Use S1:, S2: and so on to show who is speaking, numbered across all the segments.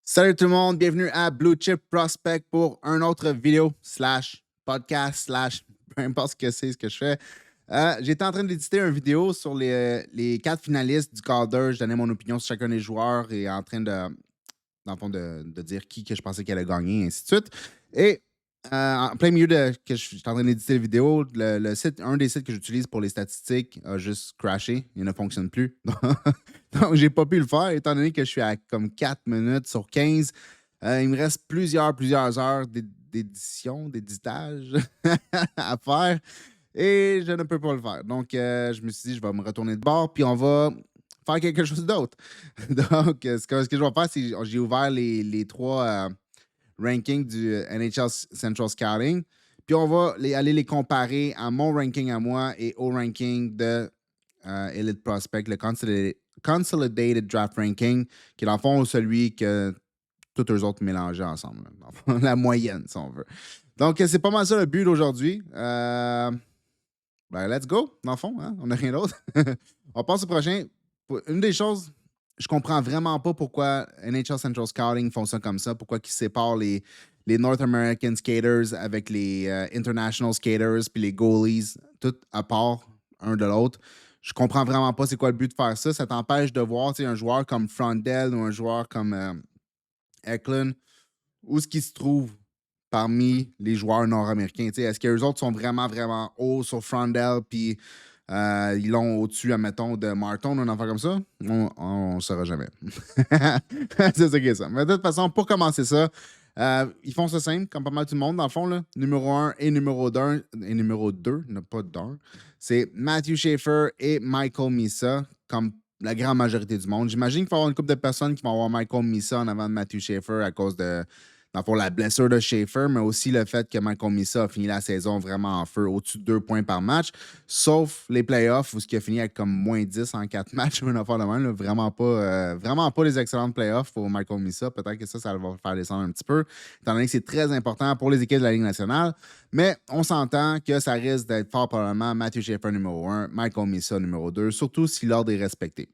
S1: Salut tout le monde, bienvenue à Blue Chip Prospect pour un autre vidéo slash podcast slash peu importe ce que je fais. J'étais en train d'éditer une vidéo sur les quatre finalistes du Calder. Je donnais mon opinion sur chacun des joueurs et en train dans le fond, de dire qui que je pensais qu'elle allait gagner, et ainsi de suite. Et en plein milieu de que je suis en train d'éditer la vidéo, le site, un des sites que j'utilise pour les statistiques a juste crashé. Il ne fonctionne plus. Donc, j'ai pas pu le faire, étant donné que je suis à comme 4 minutes sur 15. Il me reste plusieurs heures d'éditage à faire et je ne peux pas le faire. Donc, je me suis dit, je vais me retourner de bord, puis on va faire quelque chose d'autre. Donc, ce que je vais faire, c'est que j'ai ouvert les trois rankings du NHL Central Scouting, puis on va aller les comparer à mon ranking à moi et au ranking de Elite Prospect, le Consolidated Draft Ranking, qui est dans le fond celui que tous eux autres mélangeaient ensemble. Là, dans le fond, la moyenne, si on veut. Donc, c'est pas mal ça le but d'aujourd'hui. Let's go, dans le fond. Hein? On n'a rien d'autre. On passe au prochain. Une des choses, je comprends vraiment pas pourquoi NHL Central Scouting font ça comme ça, pourquoi ils séparent les North American skaters avec les International skaters puis les goalies, tout à part un de l'autre. Je comprends vraiment pas c'est quoi le but de faire ça. Ça t'empêche de voir un joueur comme Frondell ou un joueur comme Eklund, où est-ce qu'il se trouve parmi les joueurs nord-américains? Est-ce qu'eux autres sont vraiment hauts sur Frondell, puis ils l'ont au-dessus, admettons, de Martin ou un enfant comme ça? On ne saura jamais. C'est ça qui est ça. Mais de toute façon, pour commencer ça, ils font ça simple, comme pas mal tout le monde, dans le fond. Là. Numéro 1 et numéro 2, pas d'un, c'est Matthew Schaefer et Michael Misa, comme la grande majorité du monde. J'imagine qu'il va y avoir une couple de personnes qui vont avoir Michael Misa en avant de Matthew Schaefer à cause de, dans le fond, la blessure de Schaefer, mais aussi le fait que Michael Misa a fini la saison vraiment en feu, au-dessus de 2 points par match, sauf les playoffs où ce qui a fini avec comme moins 10 en 4 matchs, une affaire de même. Là. Vraiment pas les excellentes playoffs pour Michael Misa. Peut-être que ça va faire descendre un petit peu, étant donné que c'est très important pour les équipes de la Ligue nationale. Mais on s'entend que ça risque d'être fort probablement Matthew Schaefer numéro 1, Michael Misa numéro 2, surtout si l'ordre est respecté.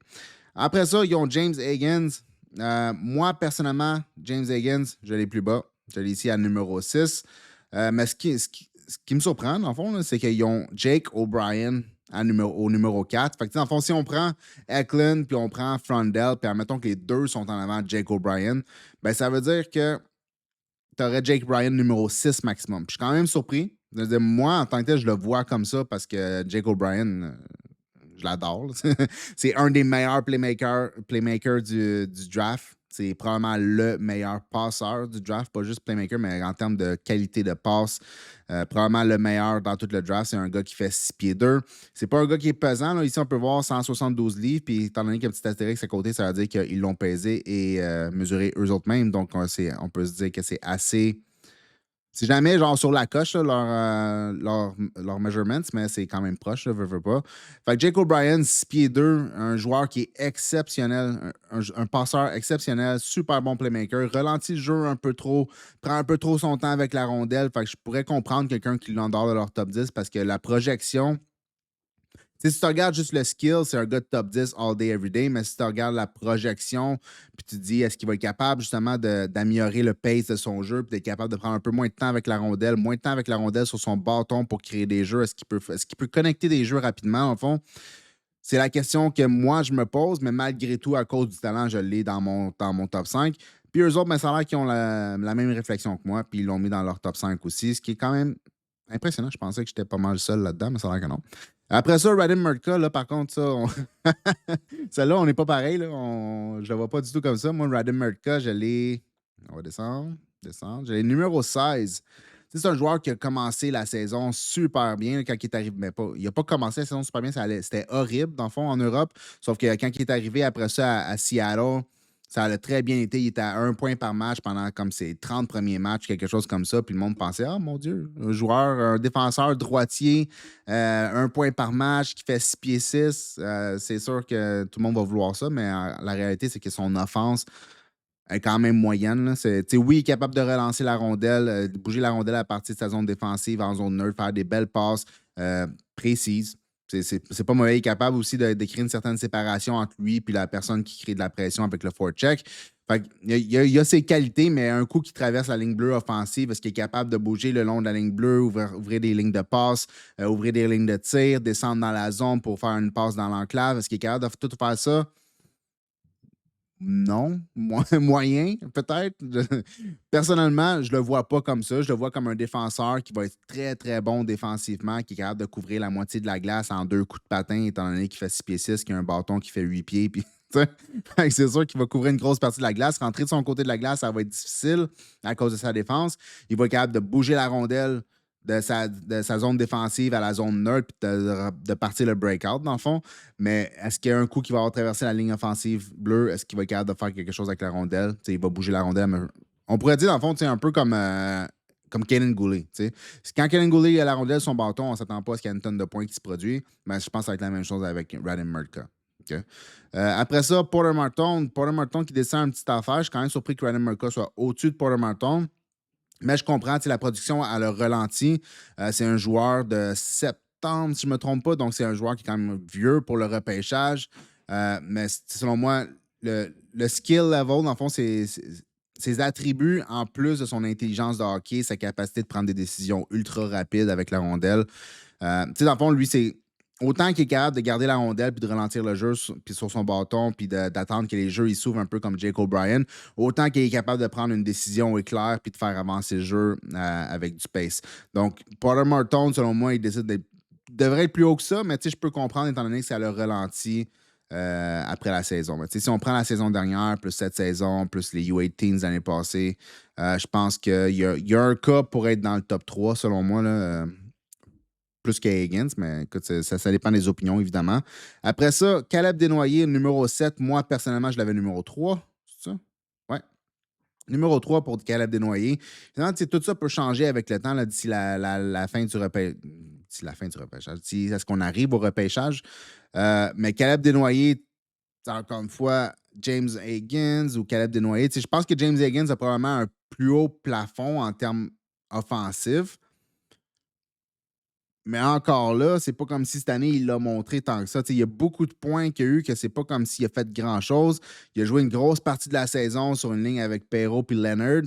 S1: Après ça, ils ont James Higgins. Moi, personnellement, James Higgins, je l'ai plus bas. Je l'ai ici à numéro 6. Mais ce qui me surprend, dans le fond, c'est qu'ils ont Jake O'Brien au numéro 4. Fait que, dans le fond, si on prend Eklund puis on prend Frondell, puis admettons que les deux sont en avant de Jake O'Brien, ben ça veut dire que tu aurais Jake Bryan numéro 6 maximum. Puis je suis quand même surpris. Moi, en tant que tel, je le vois comme ça parce que Jake O'Brien, je l'adore. C'est un des meilleurs playmakers du draft. C'est probablement le meilleur passeur du draft, pas juste playmaker, mais en termes de qualité de passe, probablement le meilleur dans tout le draft. C'est un gars qui fait 6 pieds 2. C'est pas un gars qui est pesant. Là. Ici, on peut voir 172 livres. Puis, étant donné qu'il y a un petit astérix à côté, ça veut dire qu'ils l'ont pesé et mesuré eux autres mêmes. Donc, on peut se dire que c'est assez. C'est jamais genre sur la coche, là, leur measurements, mais c'est quand même proche, là, veux pas. Fait que Jake O'Brien, 6 pieds 2, un joueur qui est exceptionnel, un passeur exceptionnel, super bon playmaker, ralentit le jeu un peu trop, prend un peu trop son temps avec la rondelle. Fait que je pourrais comprendre quelqu'un qui l'endort de leur top 10 parce que la projection, si tu regardes juste le skill, c'est un gars de top 10 all day, every day. Mais si tu regardes la projection, puis tu te dis, est-ce qu'il va être capable justement d'améliorer le pace de son jeu, puis d'être capable de prendre un peu moins de temps avec la rondelle, moins de temps avec la rondelle sur son bâton pour créer des jeux, est-ce qu'il peut connecter des jeux rapidement, en fond? C'est la question que moi, je me pose, mais malgré tout, à cause du talent, je l'ai dans mon top 5. Puis eux autres, ben, ça a l'air qu'ils ont la même réflexion que moi, puis ils l'ont mis dans leur top 5 aussi, ce qui est quand même impressionnant. Je pensais que j'étais pas mal seul là-dedans, mais ça a l'air que non. Après ça, Radim Murtka, là, par contre, celle-là, on n'est pas pareil. Là. Je le vois pas du tout comme ça. Moi, Radim Murtka, je l'ai. On va descendre. Je l'ai numéro 16. C'est un joueur qui a commencé la saison super bien quand il est arrivé. Mais pas, il n'a pas commencé la saison super bien. C'était horrible, dans le fond, en Europe. Sauf que quand il est arrivé après ça à Seattle, ça a très bien été. Il était à 1 point par match pendant comme ses 30 premiers matchs, quelque chose comme ça. Puis le monde pensait, ah mon Dieu, un défenseur droitier, 1 point par match qui fait 6 pieds 6. C'est sûr que tout le monde va vouloir ça, mais la réalité, c'est que son offense est quand même moyenne. Là. Oui, il est capable de relancer la rondelle, de bouger la rondelle à partir de sa zone défensive en zone neutre, faire des belles passes précises. C'est pas mauvais. Il est capable aussi de créer une certaine séparation entre lui et la personne qui crée de la pression avec le forecheck. Fait il y a ses qualités, mais un coup qui traverse la ligne bleue offensive, est-ce qu'il est capable de bouger le long de la ligne bleue, ouvrir des lignes de passe, ouvrir des lignes de tir, descendre dans la zone pour faire une passe dans l'enclave? Est-ce qu'il est capable de tout faire ça? Non. Moyen, peut-être. Personnellement, je le vois pas comme ça. Je le vois comme un défenseur qui va être très, très bon défensivement, qui est capable de couvrir la moitié de la glace en 2 coups de patin, étant donné qu'il fait 6 pieds 6, qu'il a un bâton qui fait 8 pieds. Puis, c'est sûr qu'il va couvrir une grosse partie de la glace. Rentrer de son côté de la glace, ça va être difficile à cause de sa défense. Il va être capable de bouger la rondelle de sa zone défensive à la zone neutre puis de partir le breakout, dans le fond. Mais est-ce qu'il y a un coup qui va avoir traversé la ligne offensive bleue? Est-ce qu'il va être capable de faire quelque chose avec la rondelle? T'sais, il va bouger la rondelle. Mais on pourrait dire, dans le fond, un peu comme Kaden Goulet. Quand Kaden Goulet a la rondelle sur son bâton, on ne s'attend pas à ce qu'il y ait une tonne de points qui se produit. Mais je pense que ça va être la même chose avec Radim Murtka. Okay. Après ça, Porter Marton. Porter Marton qui descend une petite affaire. Je suis quand même surpris que Radim Murtka soit au-dessus de Porter Marton. Mais je comprends, la production, elle a ralenti. C'est un joueur de septembre, si je ne me trompe pas. Donc, c'est un joueur qui est quand même vieux pour le repêchage. Mais selon moi, le skill level, dans le fond, c'est ses attributs, en plus de son intelligence de hockey, sa capacité de prendre des décisions ultra rapides avec la rondelle. Dans le fond, lui, c'est autant qu'il est capable de garder la rondelle puis de ralentir le jeu puis sur son bâton puis d'attendre que les jeux ils s'ouvrent un peu comme Jake O'Brien, autant qu'il est capable de prendre une décision éclair puis de faire avancer le jeu avec du pace. Donc, Porter Marton, selon moi, il devrait être plus haut que ça, mais je peux comprendre étant donné que ça le ralentit après la saison. Mais, si on prend la saison dernière, plus cette saison, plus les U18 l'année passée, je pense qu'il y a un cas pour être dans le top 3, selon moi, là, plus que Higgins, mais écoute, ça dépend des opinions, évidemment. Après ça, Caleb Desnoyers, numéro 7. Moi, personnellement, je l'avais numéro 3. C'est ça? Ouais. Numéro 3 pour Caleb Desnoyers. Finalement, tout ça peut changer avec le temps là, d'ici la fin du repêchage. D'ici la fin du repêchage. D'ici à ce qu'on arrive au repêchage. Mais Caleb Desnoyers, encore une fois, James Higgins ou Caleb Desnoyers. Je pense que James Higgins a probablement un plus haut plafond en termes offensifs. Mais encore là, c'est pas comme si cette année, il l'a montré tant que ça. Il y a beaucoup de points qu'il y a eu que c'est pas comme s'il a fait grand-chose. Il a joué une grosse partie de la saison sur une ligne avec Perrault et Leonard.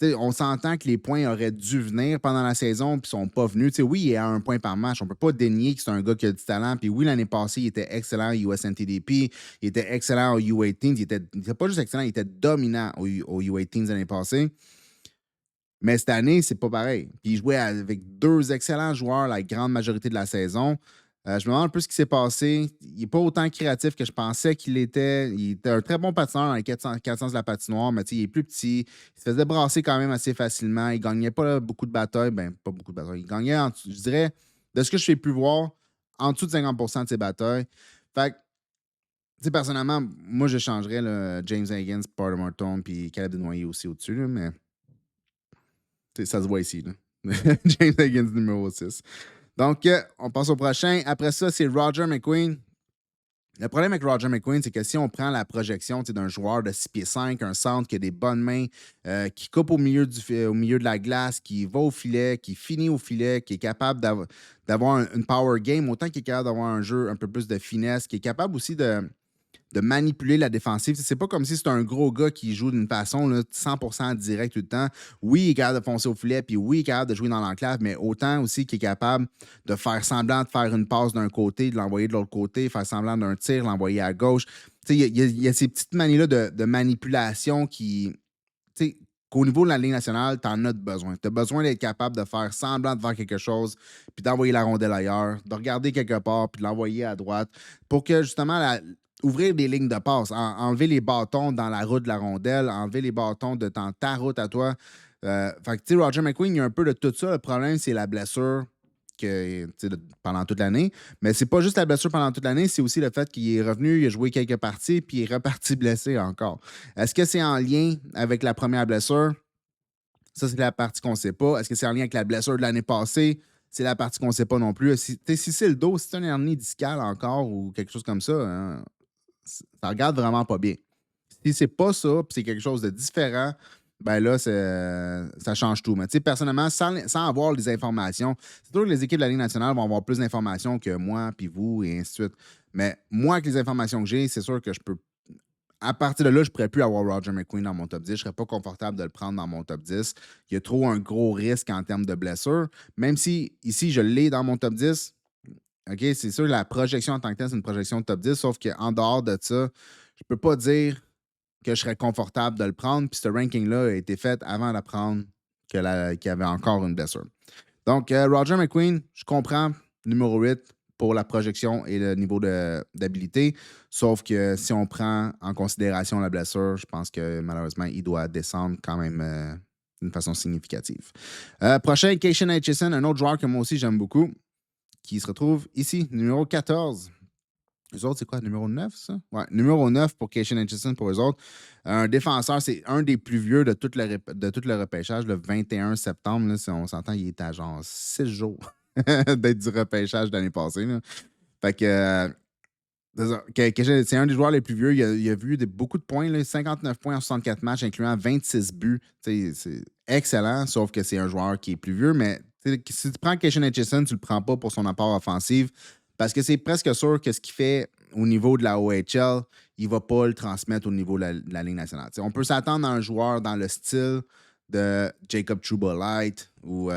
S1: On s'entend que les points auraient dû venir pendant la saison puis sont pas venus. Oui, il est à 1 point par match. On peut pas dénier que c'est un gars qui a du talent. Puis oui, l'année passée, il était excellent au USNTDP. Il était excellent au U18. Il était pas juste excellent, il était dominant au U18 l'année passée. Mais cette année, c'est pas pareil. Puis il jouait avec 2 excellents joueurs la grande majorité de la saison. Je me demande un peu ce qui s'est passé. Il n'est pas autant créatif que je pensais qu'il était. Il était un très bon patineur dans les 400 de la patinoire, mais il est plus petit. Il se faisait brasser quand même assez facilement. Il gagnait pas beaucoup de batailles. Ben, pas beaucoup de batailles. Il gagnait, je dirais, de ce que je fais plus voir, en dessous de 50% de ses batailles. Fait que, personnellement, moi, je changerais James Higgins, Porter Marton, puis Caleb Desnoyers aussi au-dessus, là, mais ça se voit ici. Là. James Higgins, numéro 6. Donc, on passe au prochain. Après ça, c'est Roger McQueen. Le problème avec Roger McQueen, c'est que si on prend la projection d'un joueur de 6 pieds 5, un centre qui a des bonnes mains, qui coupe au milieu de la glace, qui va au filet, qui finit au filet, qui est capable d'avoir une power game, autant qu'il est capable d'avoir un jeu un peu plus de finesse, qui est capable aussi de manipuler la défensive. C'est pas comme si c'était un gros gars qui joue d'une façon là, 100% direct tout le temps. Oui, il est capable de foncer au filet, puis oui, il est capable de jouer dans l'enclave, mais autant aussi qu'il est capable de faire semblant de faire une passe d'un côté, de l'envoyer de l'autre côté, faire semblant d'un tir, l'envoyer à gauche. Il y a ces petites manies-là de manipulation qu'au niveau de la Ligue nationale, tu en as besoin. Tu as besoin d'être capable de faire semblant de faire quelque chose, puis d'envoyer la rondelle ailleurs, de regarder quelque part, puis de l'envoyer à droite, pour que justement ouvrir des lignes de passe, enlever les bâtons dans la route de la rondelle, enlever les bâtons dans ta route à toi. Fait que, Roger McQueen, il y a un peu de tout ça. Le problème, c'est la blessure pendant toute l'année. Mais c'est pas juste la blessure pendant toute l'année, c'est aussi le fait qu'il est revenu, il a joué quelques parties, puis il est reparti blessé encore. Est-ce que c'est en lien avec la première blessure? Ça, c'est la partie qu'on ne sait pas. Est-ce que c'est en lien avec la blessure de l'année passée? C'est la partie qu'on ne sait pas non plus. Si c'est le dos, si c'est un hernie discale encore ou quelque chose comme ça, hein, ça regarde vraiment pas bien. Si c'est pas ça, puis c'est quelque chose de différent, ben là, ça change tout. Mais personnellement, sans avoir les informations, c'est sûr que les équipes de la Ligue nationale vont avoir plus d'informations que moi, puis vous, et ainsi de suite. Mais moi, avec les informations que j'ai, c'est sûr que je peux À partir de là, je ne pourrais plus avoir Roger McQueen dans mon top 10. Je ne serais pas confortable de le prendre dans mon top 10. Il y a trop un gros risque en termes de blessure. Même si ici, je l'ai dans mon top 10, OK, c'est sûr, la projection en tant que telle, c'est une projection de top 10, sauf qu'en dehors de ça, je ne peux pas dire que je serais confortable de le prendre. Puis ce ranking-là a été fait avant d'apprendre qu'il y avait encore une blessure. Donc, Roger McQueen, je comprends, numéro 8 pour la projection et le niveau d'habilité. Sauf que si on prend en considération la blessure, je pense que malheureusement, il doit descendre quand même d'une façon significative. Prochain, Keishan Aitchison, un autre joueur que moi aussi j'aime beaucoup, qui se retrouve ici, numéro 14. Les autres, c'est quoi? Numéro 9, ça? Ouais, numéro 9 pour Keishan Aitchison pour eux autres. Un défenseur, c'est un des plus vieux de tout le repêchage, le 21 septembre. Là, si on s'entend, il est à genre 6 jours d'être du repêchage de l'année passée. Là. Fait que, c'est un des joueurs les plus vieux. Il a vu beaucoup de points, là, 59 points en 64 matchs, incluant 26 buts. C'est excellent, sauf que c'est un joueur qui est plus vieux. Mais si tu prends Keishan Aitchison, tu ne le prends pas pour son apport offensif. Parce que c'est presque sûr que ce qu'il fait au niveau de la OHL, il ne va pas le transmettre au niveau de la Ligue nationale. T'sais, on peut s'attendre à un joueur dans le style de Jacob Trouba-Light ou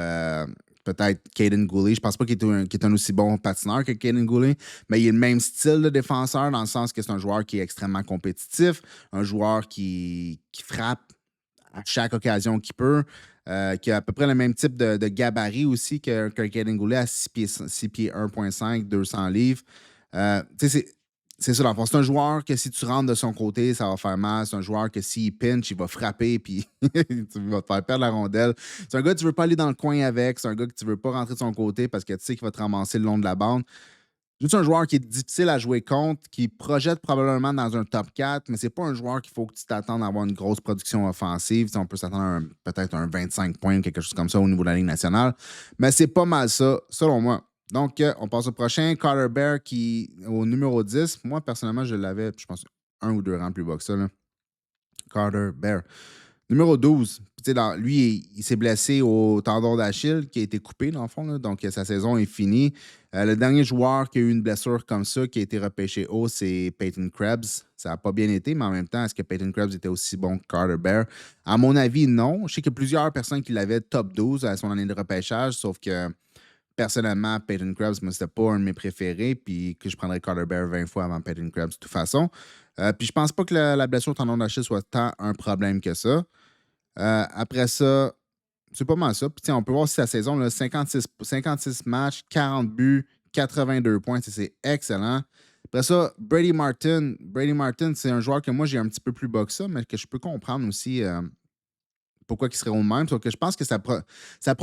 S1: peut-être Caden Gooley. Je ne pense pas qu'il est un aussi bon patineur que Caden Gooley, mais il a le même style de défenseur dans le sens que c'est un joueur qui est extrêmement compétitif, un joueur qui frappe à chaque occasion qu'il peut. Qui a à peu près le même type de gabarit aussi que Caden Goulet à 6 pieds 1,5, 200 livres. C'est ça, dans le fond. C'est un joueur que si tu rentres de son côté, ça va faire mal. C'est un joueur que s'il pinch, il va frapper puis tu vas te faire perdre la rondelle. C'est un gars que tu ne veux pas aller dans le coin avec. C'est un gars que tu ne veux pas rentrer de son côté parce que tu sais qu'il va te ramasser le long de la bande. Juste un joueur qui est difficile à jouer contre, qui projette probablement dans un top 4, mais c'est pas un joueur qu'il faut que tu t'attendes à avoir une grosse production offensive. On peut s'attendre à peut-être un 25 points, quelque chose comme ça au niveau de la Ligue nationale. Mais c'est pas mal ça, selon moi. Donc, on passe au prochain. Carter Bear qui au numéro 10. Moi, personnellement, je l'avais, je pense, un ou deux rangs plus bas que ça. Là. Carter Bear. Numéro 12, lui, il s'est blessé au tendon d'Achille qui a été coupé, dans le fond. Là, donc, sa saison est finie. Le dernier joueur qui a eu une blessure comme ça, qui a été repêché haut, c'est Peyton Krebs. Ça n'a pas bien été, mais en même temps, est-ce que Peyton Krebs était aussi bon que Carter Bear? À mon avis, non. Je sais qu'il y a plusieurs personnes qui l'avaient top 12 à son année de repêchage, sauf que personnellement, Peyton Krebs, moi, c'était pas un de mes préférés, puis que je prendrais Carter Bear 20 fois avant Peyton Krebs de toute façon. Puis je pense pas que la blessure au tendon d'Achille soit tant un problème que ça. Après ça, c'est pas mal ça. Puis on peut voir si sa saison, là, 56 matchs, 40 buts, 82 points. C'est excellent. Après ça, Brady Martin. Brady Martin, c'est un joueur que moi, j'ai un petit peu plus bas que ça, mais que je peux comprendre aussi pourquoi il serait au même. Sauf que je pense que la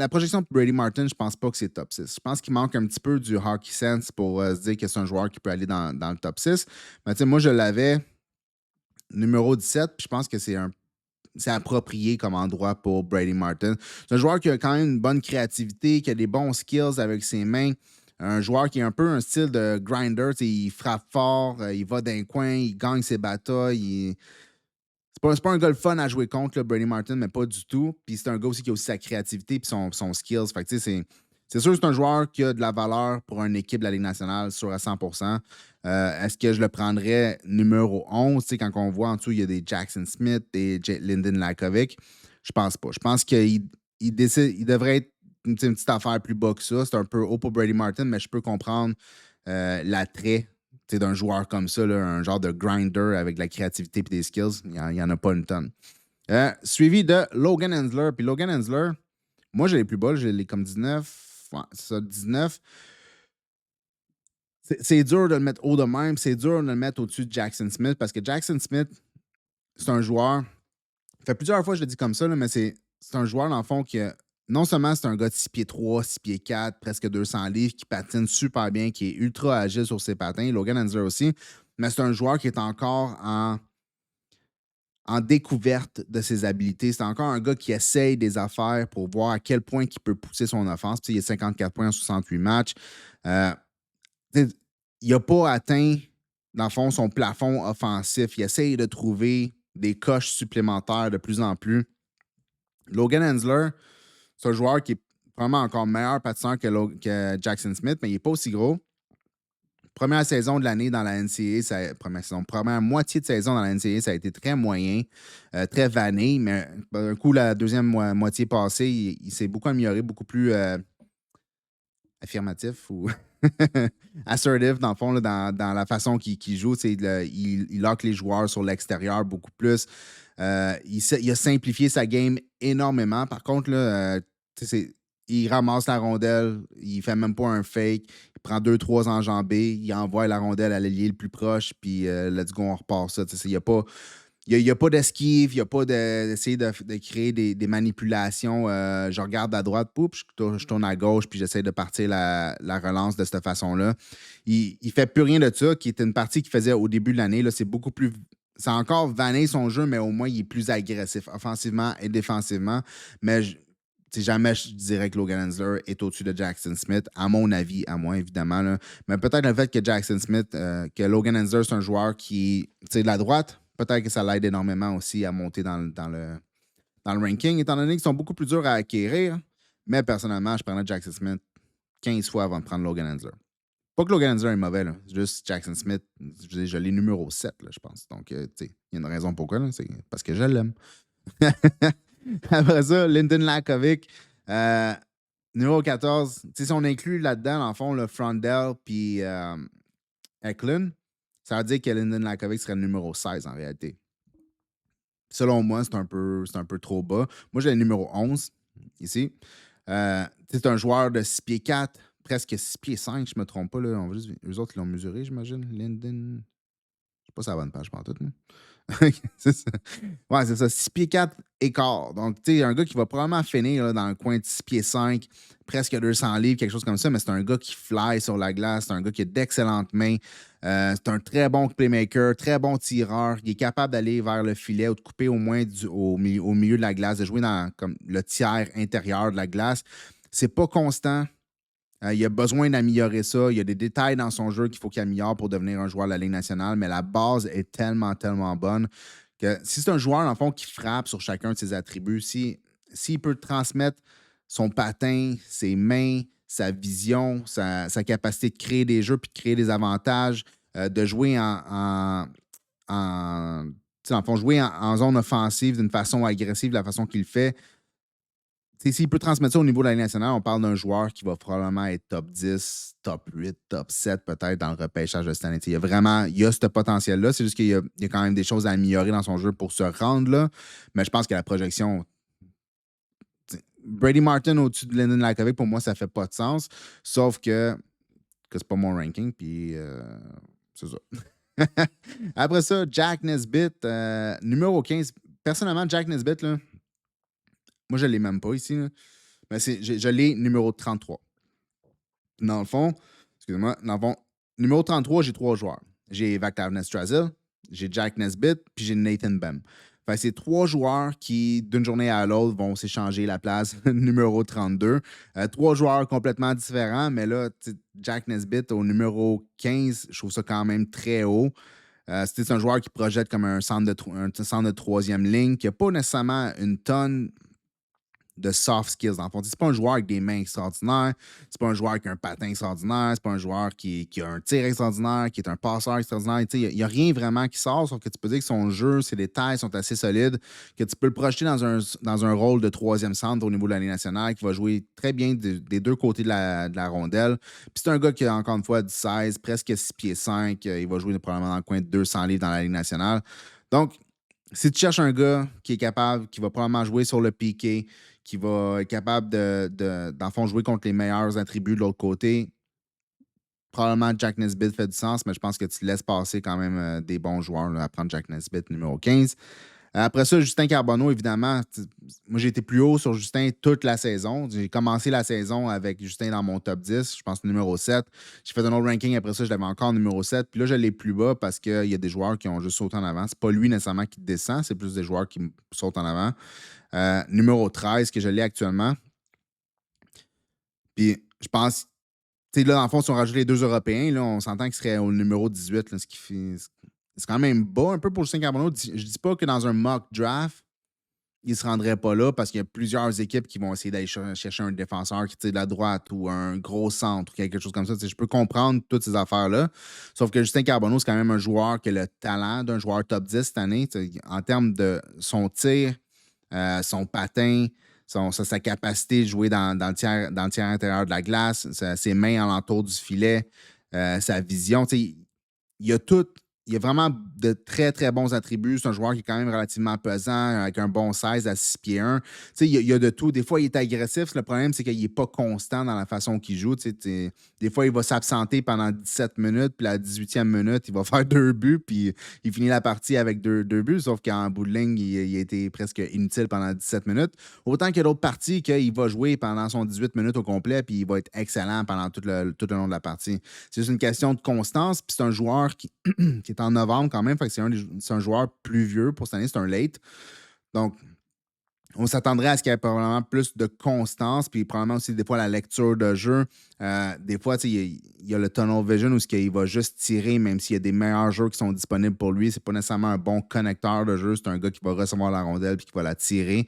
S1: projection de Brady Martin, je pense pas que c'est top 6. Je pense qu'il manque un petit peu du hockey sense pour se dire que c'est un joueur qui peut aller dans le top 6. Mais moi, je l'avais numéro 17, puis je pense que c'est approprié comme endroit pour Brady Martin. C'est un joueur qui a quand même une bonne créativité, qui a des bons skills avec ses mains. Un joueur qui a un peu un style de grinder. Il frappe fort, il va d'un coin, il gagne ses batailles. C'est pas un gars le fun à jouer contre, là, Brady Martin, mais pas du tout. Puis c'est un gars aussi qui a aussi sa créativité et son skills. Fait que, c'est sûr que c'est un joueur qui a de la valeur pour une équipe de la Ligue nationale, sûr à 100%. Est-ce que je le prendrais numéro 11? Quand on voit en dessous, il y a des Jackson Smith, des Lyndon Lakovic. Je pense pas. Je pense qu'il devrait être une petite affaire plus bas que ça. C'est un peu haut pour Brady Martin, mais je peux comprendre l'attrait d'un joueur comme ça, là, un genre de grinder avec de la créativité et des skills. Il n'y en a pas une tonne. Suivi de Logan Hensler. Puis Logan Hensler, moi, j'ai les plus bas. J'ai les comme 19. Ouais, c'est ça, 19. C'est dur de le mettre haut de même. C'est dur de le mettre au-dessus de Jackson Smith parce que Jackson Smith, c'est un joueur. Ça fait plusieurs fois que je le dis comme ça, là, mais c'est un joueur, dans le fond, qui a. Non seulement c'est un gars de 6 pieds 3, 6 pieds 4, presque 200 livres, qui patine super bien, qui est ultra agile sur ses patins. Logan Hensler aussi. Mais c'est un joueur qui est encore en découverte de ses habiletés. C'est encore un gars qui essaye des affaires pour voir à quel point il peut pousser son offense. Puis, il a 54 points en 68 matchs. Il n'a pas atteint, dans le fond, son plafond offensif. Il essaye de trouver des coches supplémentaires de plus en plus. Logan Hensler, c'est un joueur qui est vraiment encore meilleur patineur que Jackson Smith, mais il n'est pas aussi gros. première saison de l'année dans la NCAA, première moitié de saison dans la NCAA, ça a été très moyen, très vanné, mais un coup, la deuxième moitié passée, il s'est beaucoup amélioré, beaucoup plus affirmatif ou assertive, dans le fond, là, dans la façon qu'il joue. Il lock les joueurs sur l'extérieur beaucoup plus. Il a simplifié sa game énormément. Par contre, là, il ramasse la rondelle, il fait même pas un fake, il prend 2-3 enjambées, il envoie la rondelle à l'ailier le plus proche, puis let's go, on repart ça. Il n'y a pas. Il n'y a, pas d'esquive, il n'y a pas d'essayer de créer des manipulations. Je regarde à droite, poup, je tourne à gauche, puis j'essaie de partir la relance de cette façon-là. Il ne fait plus rien de ça, qui était une partie qu'il faisait au début de l'année. Là, c'est beaucoup plus. C'est encore vanné son jeu, mais au moins, il est plus agressif, offensivement et défensivement. Mais jamais je dirais que Logan Hensler est au-dessus de Jackson Smith, à mon avis, à moi, évidemment. Là. Mais peut-être le fait que Jackson Smith, que Logan Hensler, c'est un joueur qui, de la droite, peut-être que ça l'aide énormément aussi à monter dans le ranking, étant donné qu'ils sont beaucoup plus durs à acquérir. Mais personnellement, je prendrais Jackson Smith 15 fois avant de prendre Logan Hensler. Pas que Logan Hensler est mauvais, là. C'est juste Jackson Smith, je l'ai numéro 7, là, je pense. Donc, il y a une raison pourquoi, là, c'est parce que je l'aime. Après ça, Lyndon Lakovic, numéro 14. Si on inclut là-dedans, dans le fond, le Frondell puis Eklund, ça veut dire que Lyndon Lakovic serait le numéro 16 en réalité. Selon moi, c'est un peu trop bas. Moi, j'ai le numéro 11 ici. C'est un joueur de 6 pieds 4, presque 6 pieds 5, je ne me trompe pas. Là. Eux autres, ils l'ont mesuré, j'imagine. Lyndon. Je sais pas si ça va une page, pas tout. C'est ça. Ouais, c'est ça. 6 pieds 4 écart. Donc, tu sais, un gars qui va probablement finir là, dans le coin de 6 pieds 5, presque 200 livres, quelque chose comme ça, mais c'est un gars qui fly sur la glace. C'est un gars qui a d'excellentes mains. C'est un très bon playmaker, très bon tireur. Il est capable d'aller vers le filet ou de couper au moins au milieu de la glace, de jouer dans comme, le tiers intérieur de la glace. C'est pas constant. Il a besoin d'améliorer ça. Il y a des détails dans son jeu qu'il faut qu'il améliore pour devenir un joueur de la Ligue nationale, mais la base est tellement, tellement bonne que si c'est un joueur, dans le fond, qui frappe sur chacun de ses attributs, s'il peut transmettre son patin, ses mains, sa vision, sa capacité de créer des jeux puis de créer des avantages, de jouer jouer en zone offensive d'une façon agressive, de la façon qu'il le fait, s'il peut transmettre ça au niveau de la Ligue nationale, on parle d'un joueur qui va probablement être top 10, top 8, top 7 peut-être dans le repêchage de cette année. Il y a ce potentiel-là. C'est juste qu'il y a quand même des choses à améliorer dans son jeu pour se rendre là. Mais je pense que la projection. Brady Martin au-dessus de Lyndon Lakovic, pour moi, ça fait pas de sens. Sauf que c'est pas mon ranking, puis c'est ça. Après ça, Jack Nesbitt, numéro 15. Personnellement, Jack Nesbitt, là, moi, je ne l'ai même pas ici. Là. Mais je l'ai numéro 33. Dans le fond, numéro 33, j'ai 3 joueurs. J'ai Vaktav Nestrasil, j'ai Jack Nesbitt, puis j'ai Nathan Bem. Fait c'est 3 joueurs qui, d'une journée à l'autre, vont s'échanger la place numéro 32. 3 joueurs complètement différents, mais là, Jack Nesbitt au numéro 15, je trouve ça quand même très haut. C'est un joueur qui projette comme un centre de troisième ligne, qui n'a pas nécessairement une tonne de soft skills. En fait, c'est pas un joueur avec des mains extraordinaires, c'est pas un joueur qui a un patin extraordinaire, c'est pas un joueur qui a un tir extraordinaire, qui est un passeur extraordinaire. Il n'y a rien vraiment qui sort, sauf que tu peux dire que son jeu, ses détails sont assez solides, que tu peux le projeter dans un rôle de troisième centre au niveau de la Ligue nationale, qui va jouer très bien des deux côtés de la rondelle. Puis c'est un gars qui a encore une fois du 16, presque 6 pieds 5. Il va jouer probablement dans le coin de 200 livres dans la Ligue nationale. Donc, si tu cherches un gars qui est capable, qui va probablement jouer sur le piqué, qui va être capable dans le fond, jouer contre les meilleurs attributs de l'autre côté, probablement Jack Nesbitt fait du sens, mais je pense que tu laisses passer quand même des bons joueurs là, à prendre Jack Nesbitt numéro 15. Après ça, Justin Carbonneau, évidemment. Moi, j'ai été plus haut sur Justin toute la saison. J'ai commencé la saison avec Justin dans mon top 10, je pense numéro 7. J'ai fait un autre ranking après ça, je l'avais encore numéro 7. Puis là, je l'ai plus bas parce qu'il y a des joueurs qui ont juste sauté en avant. C'est pas lui nécessairement qui descend, c'est plus des joueurs qui sautent en avant. Numéro 13, que je l'ai actuellement. Puis je pense, tu sais, là, dans le fond, si on rajoute les 2 Européens, là, on s'entend qu'il serait au numéro 18, là, ce qui fait. C'est quand même bas un peu pour Justin Carbonneau. Je dis pas que dans un mock draft, il se rendrait pas là parce qu'il y a plusieurs équipes qui vont essayer d'aller chercher un défenseur qui tire de la droite ou un gros centre ou quelque chose comme ça. Tu sais, je peux comprendre toutes ces affaires-là. Sauf que Justin Carbonneau, c'est quand même un joueur qui a le talent d'un joueur top 10 cette année. Tu sais, en termes de son tir, son patin, sa capacité de jouer dans le tiers intérieur de la glace, ses mains alentour du filet, sa vision. Tu sais, il y a tout. Il y a vraiment de très, très bons attributs. C'est un joueur qui est quand même relativement pesant, avec un bon 16 à 6 pieds 1. Tu sais, il y a de tout. Des fois, il est agressif. Le problème, c'est qu'il n'est pas constant dans la façon qu'il joue. Tu sais, des fois, il va s'absenter pendant 17 minutes, puis à la 18e minute, il va faire 2 buts, puis il finit la partie avec deux buts, sauf qu'en bout de ligne, il a été presque inutile pendant 17 minutes. Autant qu'il y a d'autres parties qu'il va jouer pendant son 18 minutes au complet, puis il va être excellent pendant tout le long de la partie. C'est juste une question de constance, puis c'est un joueur qui est en novembre quand même. Fait que c'est un joueur plus vieux pour cette année. C'est un late. Donc, on s'attendrait à ce qu'il y ait probablement plus de constance, puis probablement aussi des fois la lecture de jeu. Des fois, il y a le tunnel vision où il va juste tirer, même s'il y a des meilleurs jeux qui sont disponibles pour lui. C'est pas nécessairement un bon connecteur de jeu. C'est un gars qui va recevoir la rondelle puis qui va la tirer.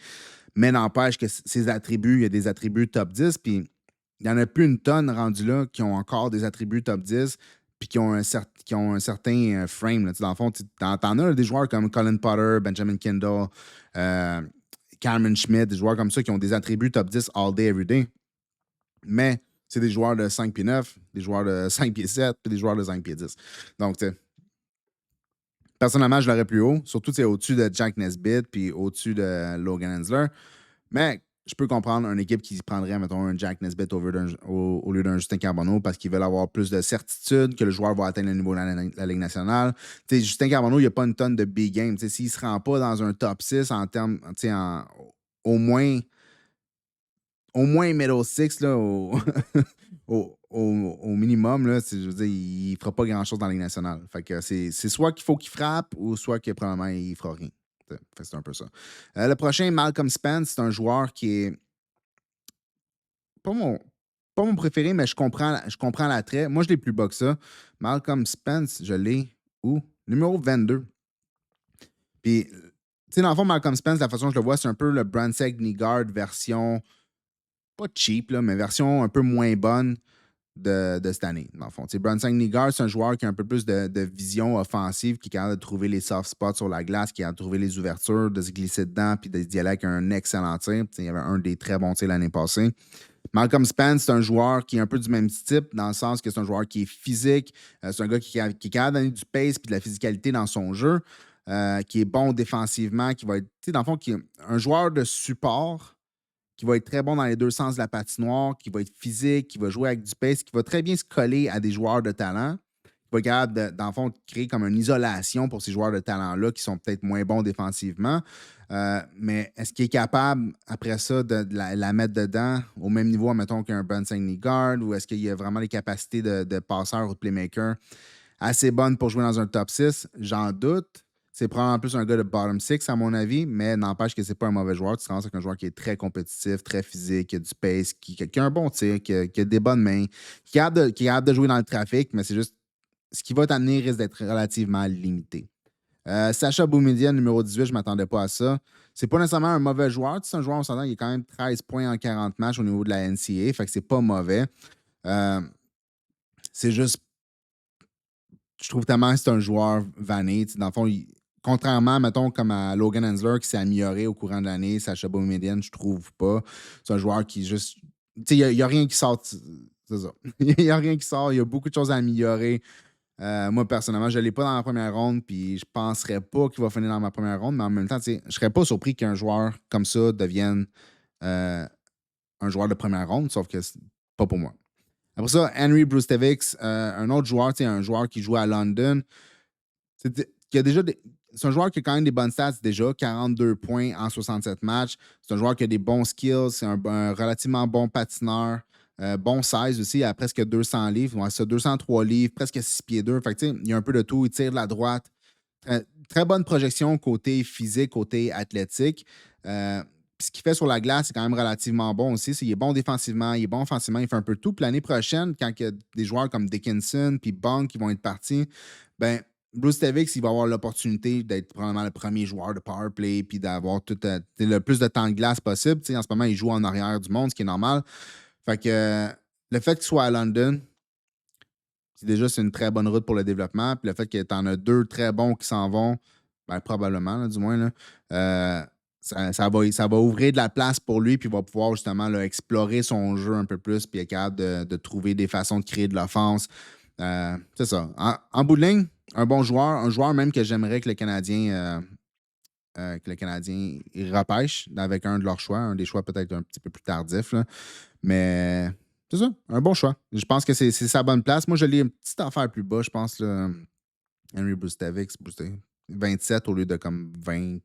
S1: Mais n'empêche que ses attributs, il y a des attributs top 10, puis il n'y en a plus une tonne rendus là qui ont encore des attributs top 10 puis qui ont un certain frame. Là. Dans le fond, t'en as des joueurs comme Colin Potter, Benjamin Kindle, Cameron Schmidt, des joueurs comme ça qui ont des attributs top 10 all day, every day. Mais c'est des joueurs de 5 pieds 9, des joueurs de 5 pieds 7, puis des joueurs de 5 pieds 10. Donc, personnellement, je l'aurais plus haut, surtout au-dessus de Jack Nesbitt puis au-dessus de Logan Hensler. Mais je peux comprendre une équipe qui prendrait, mettons, un Jack Nesbitt au lieu d'un Justin Carbonneau parce qu'ils veulent avoir plus de certitude que le joueur va atteindre le niveau de la Ligue nationale. T'sais, Justin Carbonneau, il n'y a pas une tonne de big game. S'il ne se rend pas dans un top 6 en termes, au moins middle six là, au minimum, là, je veux dire, il ne fera pas grand-chose dans la Ligue nationale. Fait que c'est soit qu'il faut qu'il frappe ou soit que probablement il ne fera rien. C'est un peu ça. Le prochain, Malcolm Spence, c'est un joueur qui est pas mon, pas mon préféré, mais je comprends l'attrait. Moi, je l'ai plus bas que ça. Malcolm Spence, je l'ai où? Numéro 22. Puis, tu sais, dans le fond, Malcolm Spence, la façon dont je le vois, c'est un peu le Brandsteg Nygaard version, pas cheap, là, mais version un peu moins bonne de cette année, dans le fond. Brunson Nygaard, c'est un joueur qui a un peu plus de vision offensive, qui est capable de trouver les soft spots sur la glace, qui est capable de trouver les ouvertures, de se glisser dedans, puis d'y aller avec un excellent tir. Il y avait un des très bons tirs l'année passée. Malcolm Spence, c'est un joueur qui est un peu du même type, dans le sens que c'est un joueur qui est physique, c'est un gars qui est capable de donner du pace et de la physicalité dans son jeu, qui est bon défensivement, qui va être, dans le fond, qui est un joueur de support qui va être très bon dans les deux sens de la patinoire, qui va être physique, qui va jouer avec du pace, qui va très bien se coller à des joueurs de talent, qui va être capable, dans le fond, de créer comme une isolation pour ces joueurs de talent-là qui sont peut-être moins bons défensivement. Mais est-ce qu'il est capable, après ça, de la mettre dedans au même niveau, mettons, qu'un Brunson Nygaard, ou est-ce qu'il y a vraiment les capacités de passeur ou de playmaker assez bonnes pour jouer dans un top 6? J'en doute. C'est probablement plus un gars de bottom 6, à mon avis, mais n'empêche que c'est pas un mauvais joueur. Tu te rends avec un joueur qui est très compétitif, très physique, qui a du pace, qui a un bon tir, qui a des bonnes mains, qui est capable de jouer dans le trafic, mais c'est juste ce qui va t'amener risque d'être relativement limité. Sacha Boumedienne, numéro 18, je ne m'attendais pas à ça. C'est pas nécessairement un mauvais joueur. C'est un joueur, on s'entend, il a quand même 13 points en 40 matchs au niveau de la NCAA, fait que c'est pas mauvais. C'est juste, je trouve tellement que c'est un joueur vanné. Dans le fond, contrairement, mettons, comme à Logan Hensler qui s'est amélioré au courant de l'année, Sacha Boumedienne, je trouve pas. C'est un joueur qui juste. Tu sais, il n'y a rien qui sort. C'est ça. Il n'y a rien qui sort. Il y a beaucoup de choses à améliorer. Moi, personnellement, je ne l'ai pas dans la première ronde, puis je ne penserais pas qu'il va finir dans ma première ronde, mais en même temps, je ne serais pas surpris qu'un joueur comme ça devienne un joueur de première ronde, sauf que c'est pas pour moi. Après ça, Henry Brustevics, un autre joueur, un joueur qui joue à London. C'est un joueur qui a quand même des bonnes stats déjà, 42 points en 67 matchs. C'est un joueur qui a des bons skills, c'est un relativement bon patineur, bon size aussi, il a presque 200 livres, ouais, ça, 203 livres, presque 6 pieds 2. Fait que, il y a un peu de tout, il tire de la droite. Très bonne projection côté physique, côté athlétique. Ce qu'il fait sur la glace, c'est quand même relativement bon aussi. Il est bon défensivement, il est bon offensivement, il fait un peu de tout. Puis l'année prochaine, quand il y a des joueurs comme Dickinson puis Bunk qui vont être partis, ben Bruce Tevics, il va avoir l'opportunité d'être probablement le premier joueur de power play puis d'avoir tout le plus de temps de glace possible. En ce moment, il joue en arrière du monde, ce qui est normal. Fait que le fait qu'il soit à London, c'est une très bonne route pour le développement. Puis le fait que tu en as deux très bons qui s'en vont, ben, probablement, là, du moins, là, ça va ouvrir de la place pour lui, puis il va pouvoir justement là, explorer son jeu un peu plus, puis être capable de trouver des façons de créer de l'offense. C'est ça. En bout de ligne, un joueur même que j'aimerais que le Canadien il repêche avec un de leurs choix, un des choix peut-être un petit peu plus tardifs. Là. Mais c'est ça, un bon choix. Je pense que c'est sa bonne place. Moi, je l'ai une petite affaire plus bas, je pense. Là, Henry Bustavic, 27 au lieu de comme 20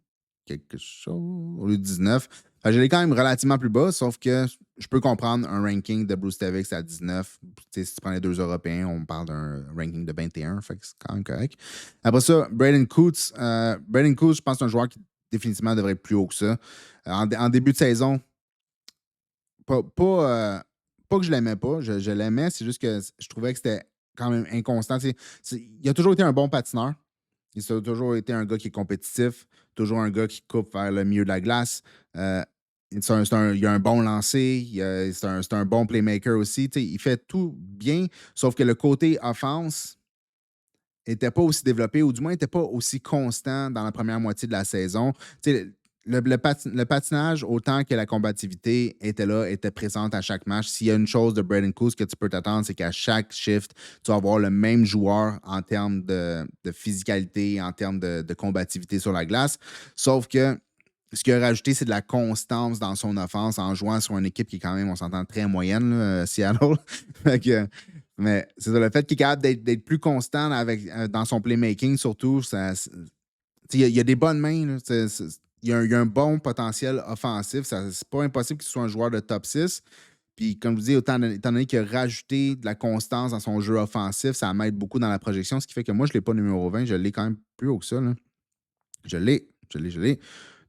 S1: quelque chose, au lieu de 19. Fait que je l'ai quand même relativement plus bas, sauf que je peux comprendre un ranking de Bruce Tevics à 19. Si tu prends les deux Européens, on parle d'un ranking de 21, fait que c'est quand même correct. Après ça, Braden Coots. Braden Coots, je pense que c'est un joueur qui définitivement devrait être plus haut que ça. En début de saison, pas que je l'aimais pas, je l'aimais, c'est juste que je trouvais que c'était quand même inconstant. Il a toujours été un bon patineur. Il a toujours été un gars qui est compétitif, toujours un gars qui coupe vers le milieu de la glace. Il a un bon lancer, c'est un bon playmaker aussi. Il fait tout bien, sauf que le côté offense n'était pas aussi développé, ou du moins n'était pas aussi constant dans la première moitié de la saison. Le patinage, autant que la combativité, était là, était présente à chaque match. S'il y a une chose de Braden Coos que tu peux t'attendre, c'est qu'à chaque shift, tu vas avoir le même joueur en termes de physicalité, en termes de combativité sur la glace. Sauf que ce qu'il a rajouté, c'est de la constance dans son offense en jouant sur une équipe qui est quand même, on s'entend, très moyenne, là, Seattle. Fait que, mais c'est ça, le fait qu'il est capable d'être plus constant dans son playmaking, surtout, il y a des bonnes mains. Là, il y a un bon potentiel offensif. C'est pas impossible qu'il soit un joueur de top 6. Puis, comme je vous dis, étant donné qu'il a rajouté de la constance dans son jeu offensif, ça m'aide beaucoup dans la projection, ce qui fait que moi, je ne l'ai pas numéro 20, je l'ai quand même plus haut que ça. Là. Je l'ai.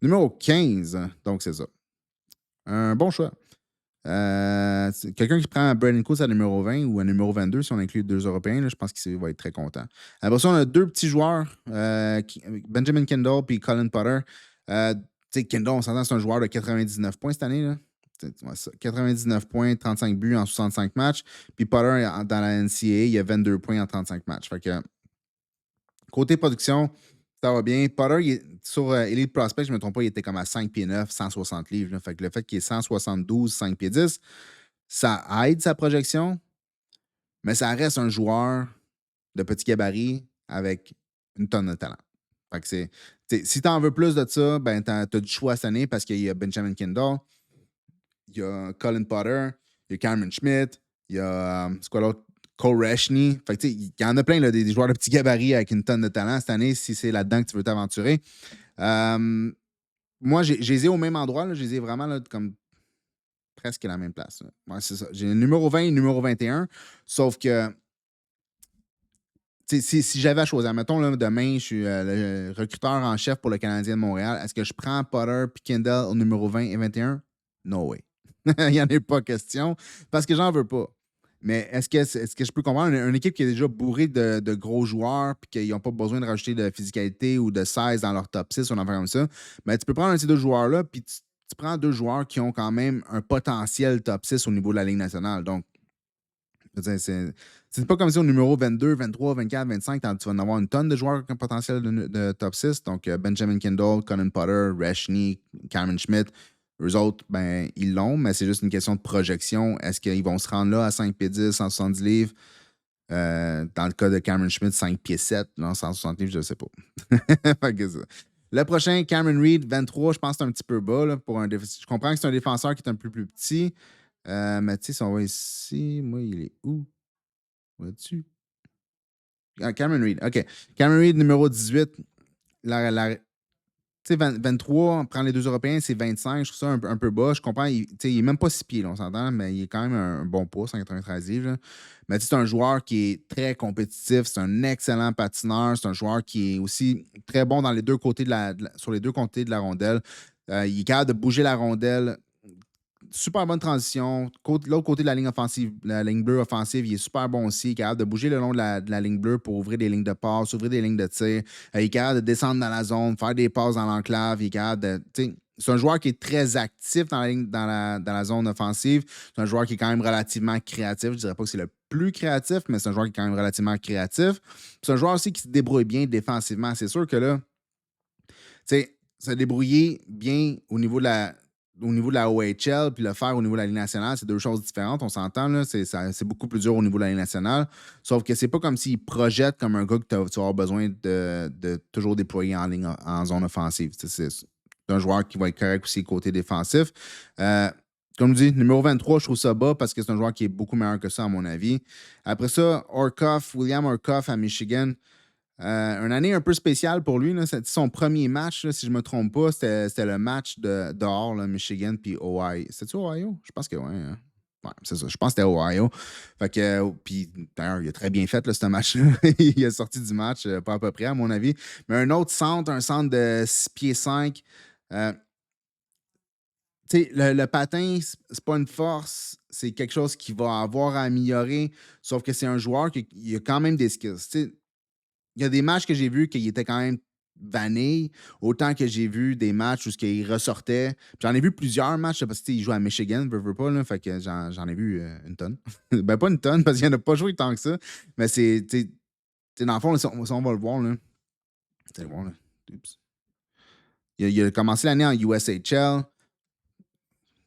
S1: Numéro 15, donc c'est ça. Un bon choix. Quelqu'un qui prend Braden Coos à numéro 20 ou à numéro 22, si on inclut deux Européens, là, je pense qu'il va être très content. Après ça, on a deux petits joueurs, Benjamin Kendall et Colin Potter. Kendall, on s'entend, c'est un joueur de 99 points cette année. Là. 99 points, 35 buts en 65 matchs. Puis Potter, dans la NCAA, il a 22 points en 35 matchs. Fait que, côté production, ça va bien. Potter, sur Elite Prospect, je ne me trompe pas, il était comme à 5 pieds 9, 160 livres. Là. Fait que le fait qu'il est 172, 5 pieds 10, ça aide sa projection, mais ça reste un joueur de petit gabarit avec une tonne de talent. Fait que si tu en veux plus de ça, ben tu as du choix cette année parce qu'il y a Benjamin Kendall, il y a Colin Potter, il y a Cameron Schmidt, il y a c'est quoi l'autre? Cole Reshney. Fait que, il y en a plein, là, des joueurs de petit gabarit avec une tonne de talent cette année, si c'est là-dedans que tu veux t'aventurer. Moi, j'ai les ai au même endroit. Là, je les ai vraiment là, comme presque à la même place. Ouais, c'est ça. J'ai le numéro 20 et le numéro 21. Sauf que si j'avais à choisir, mettons, là, demain, je suis le recruteur en chef pour le Canadien de Montréal. Est-ce que je prends Potter et Kendall au numéro 20 et 21? No way. Il n'y en a pas question parce que j'en veux pas. Mais est-ce que je peux comprendre une équipe qui est déjà bourrée de gros joueurs et qu'ils n'ont pas besoin de rajouter de physicalité ou de 16 dans leur top 6 ou une affaire comme ça? Ben, tu peux prendre un de ces deux joueurs-là puis tu prends deux joueurs qui ont quand même un potentiel top 6 au niveau de la Ligue nationale. Donc, c'est pas comme si au numéro 22, 23, 24, 25, tu vas en avoir une tonne de joueurs avec un potentiel de top 6. Donc, Benjamin Kendall, Colin Potter, Reshney, Cameron Schmidt, eux autres, ben, ils l'ont, mais c'est juste une question de projection. Est-ce qu'ils vont se rendre là à 5 pieds 10, 170 livres? Dans le cas de Cameron Schmidt, 5 pieds 7, là, 160 livres, je ne sais pas. Le prochain, Cameron Reed, 23, je pense que c'est un petit peu bas. Là, je comprends que c'est un défenseur qui est un peu plus petit. Mais tu sais, si on va ici, moi, il est où? Là-dessus. Ah, Cameron Reed. OK. Cameron Reed, numéro 18. Tu sais, 23, on prend les deux Européens, c'est 25. Je trouve ça un peu bas. Je comprends. Il n'est même pas 6 pieds, là, on s'entend, mais il est quand même un bon poids, 193 livres. Là. Mais c'est un joueur qui est très compétitif. C'est un excellent patineur. C'est un joueur qui est aussi très bon dans les deux côtés sur les deux côtés de la rondelle. Il est capable de bouger la rondelle super bonne transition. L'autre côté de la ligne offensive, la ligne bleue offensive, il est super bon aussi. Il est capable de bouger le long de la ligne bleue pour ouvrir des lignes de passe, ouvrir des lignes de tir. Il est capable de descendre dans la zone, faire des passes dans l'enclave. Il est capable de. C'est un joueur qui est très actif dans la zone offensive. C'est un joueur qui est quand même relativement créatif. Je dirais pas que c'est le plus créatif, mais c'est un joueur qui est quand même relativement créatif. C'est un joueur aussi qui se débrouille bien défensivement. C'est sûr que là, se débrouiller bien au niveau de la OHL puis le faire au niveau de la Ligue nationale, c'est deux choses différentes. On s'entend, là, c'est beaucoup plus dur au niveau de la Ligue nationale. Sauf que c'est pas comme s'il projette comme un gars que tu vas avoir besoin de toujours déployer en zone offensive. C'est un joueur qui va être correct aussi côté défensif. Comme je dis, numéro 23, je trouve ça bas parce que c'est un joueur qui est beaucoup meilleur que ça, à mon avis. Après ça, William Orkoff à Michigan. Une année un peu spéciale pour lui. Là. C'était son premier match, là, si je ne me trompe pas. C'était le match dehors, là, Michigan puis Ohio. C'était-tu Ohio? Je pense que oui. Hein. Ouais, c'est ça. Je pense que c'était Ohio. Fait que, puis d'ailleurs, il a très bien fait là, ce match-là. Il est sorti du match, pas à peu près, à mon avis. Mais un autre centre, un centre de 6 pieds 5. Le patin, c'est pas une force, c'est quelque chose qu'il va avoir à améliorer. Sauf que c'est un joueur qui a quand même des skills. T'sais, il y a des matchs que j'ai vus qu'il était quand même vanille, autant que j'ai vu des matchs où il ressortait. Puis j'en ai vu plusieurs matchs parce qu'il joue à Michigan, veut pas, là, fait que j'en ai vu une tonne. Ben, pas une tonne parce qu'il n'a pas joué tant que ça, mais c'est, dans le fond, si on va le voir, là. C'est bon, là. Oups. Il a commencé l'année en USHL. Qu'est-ce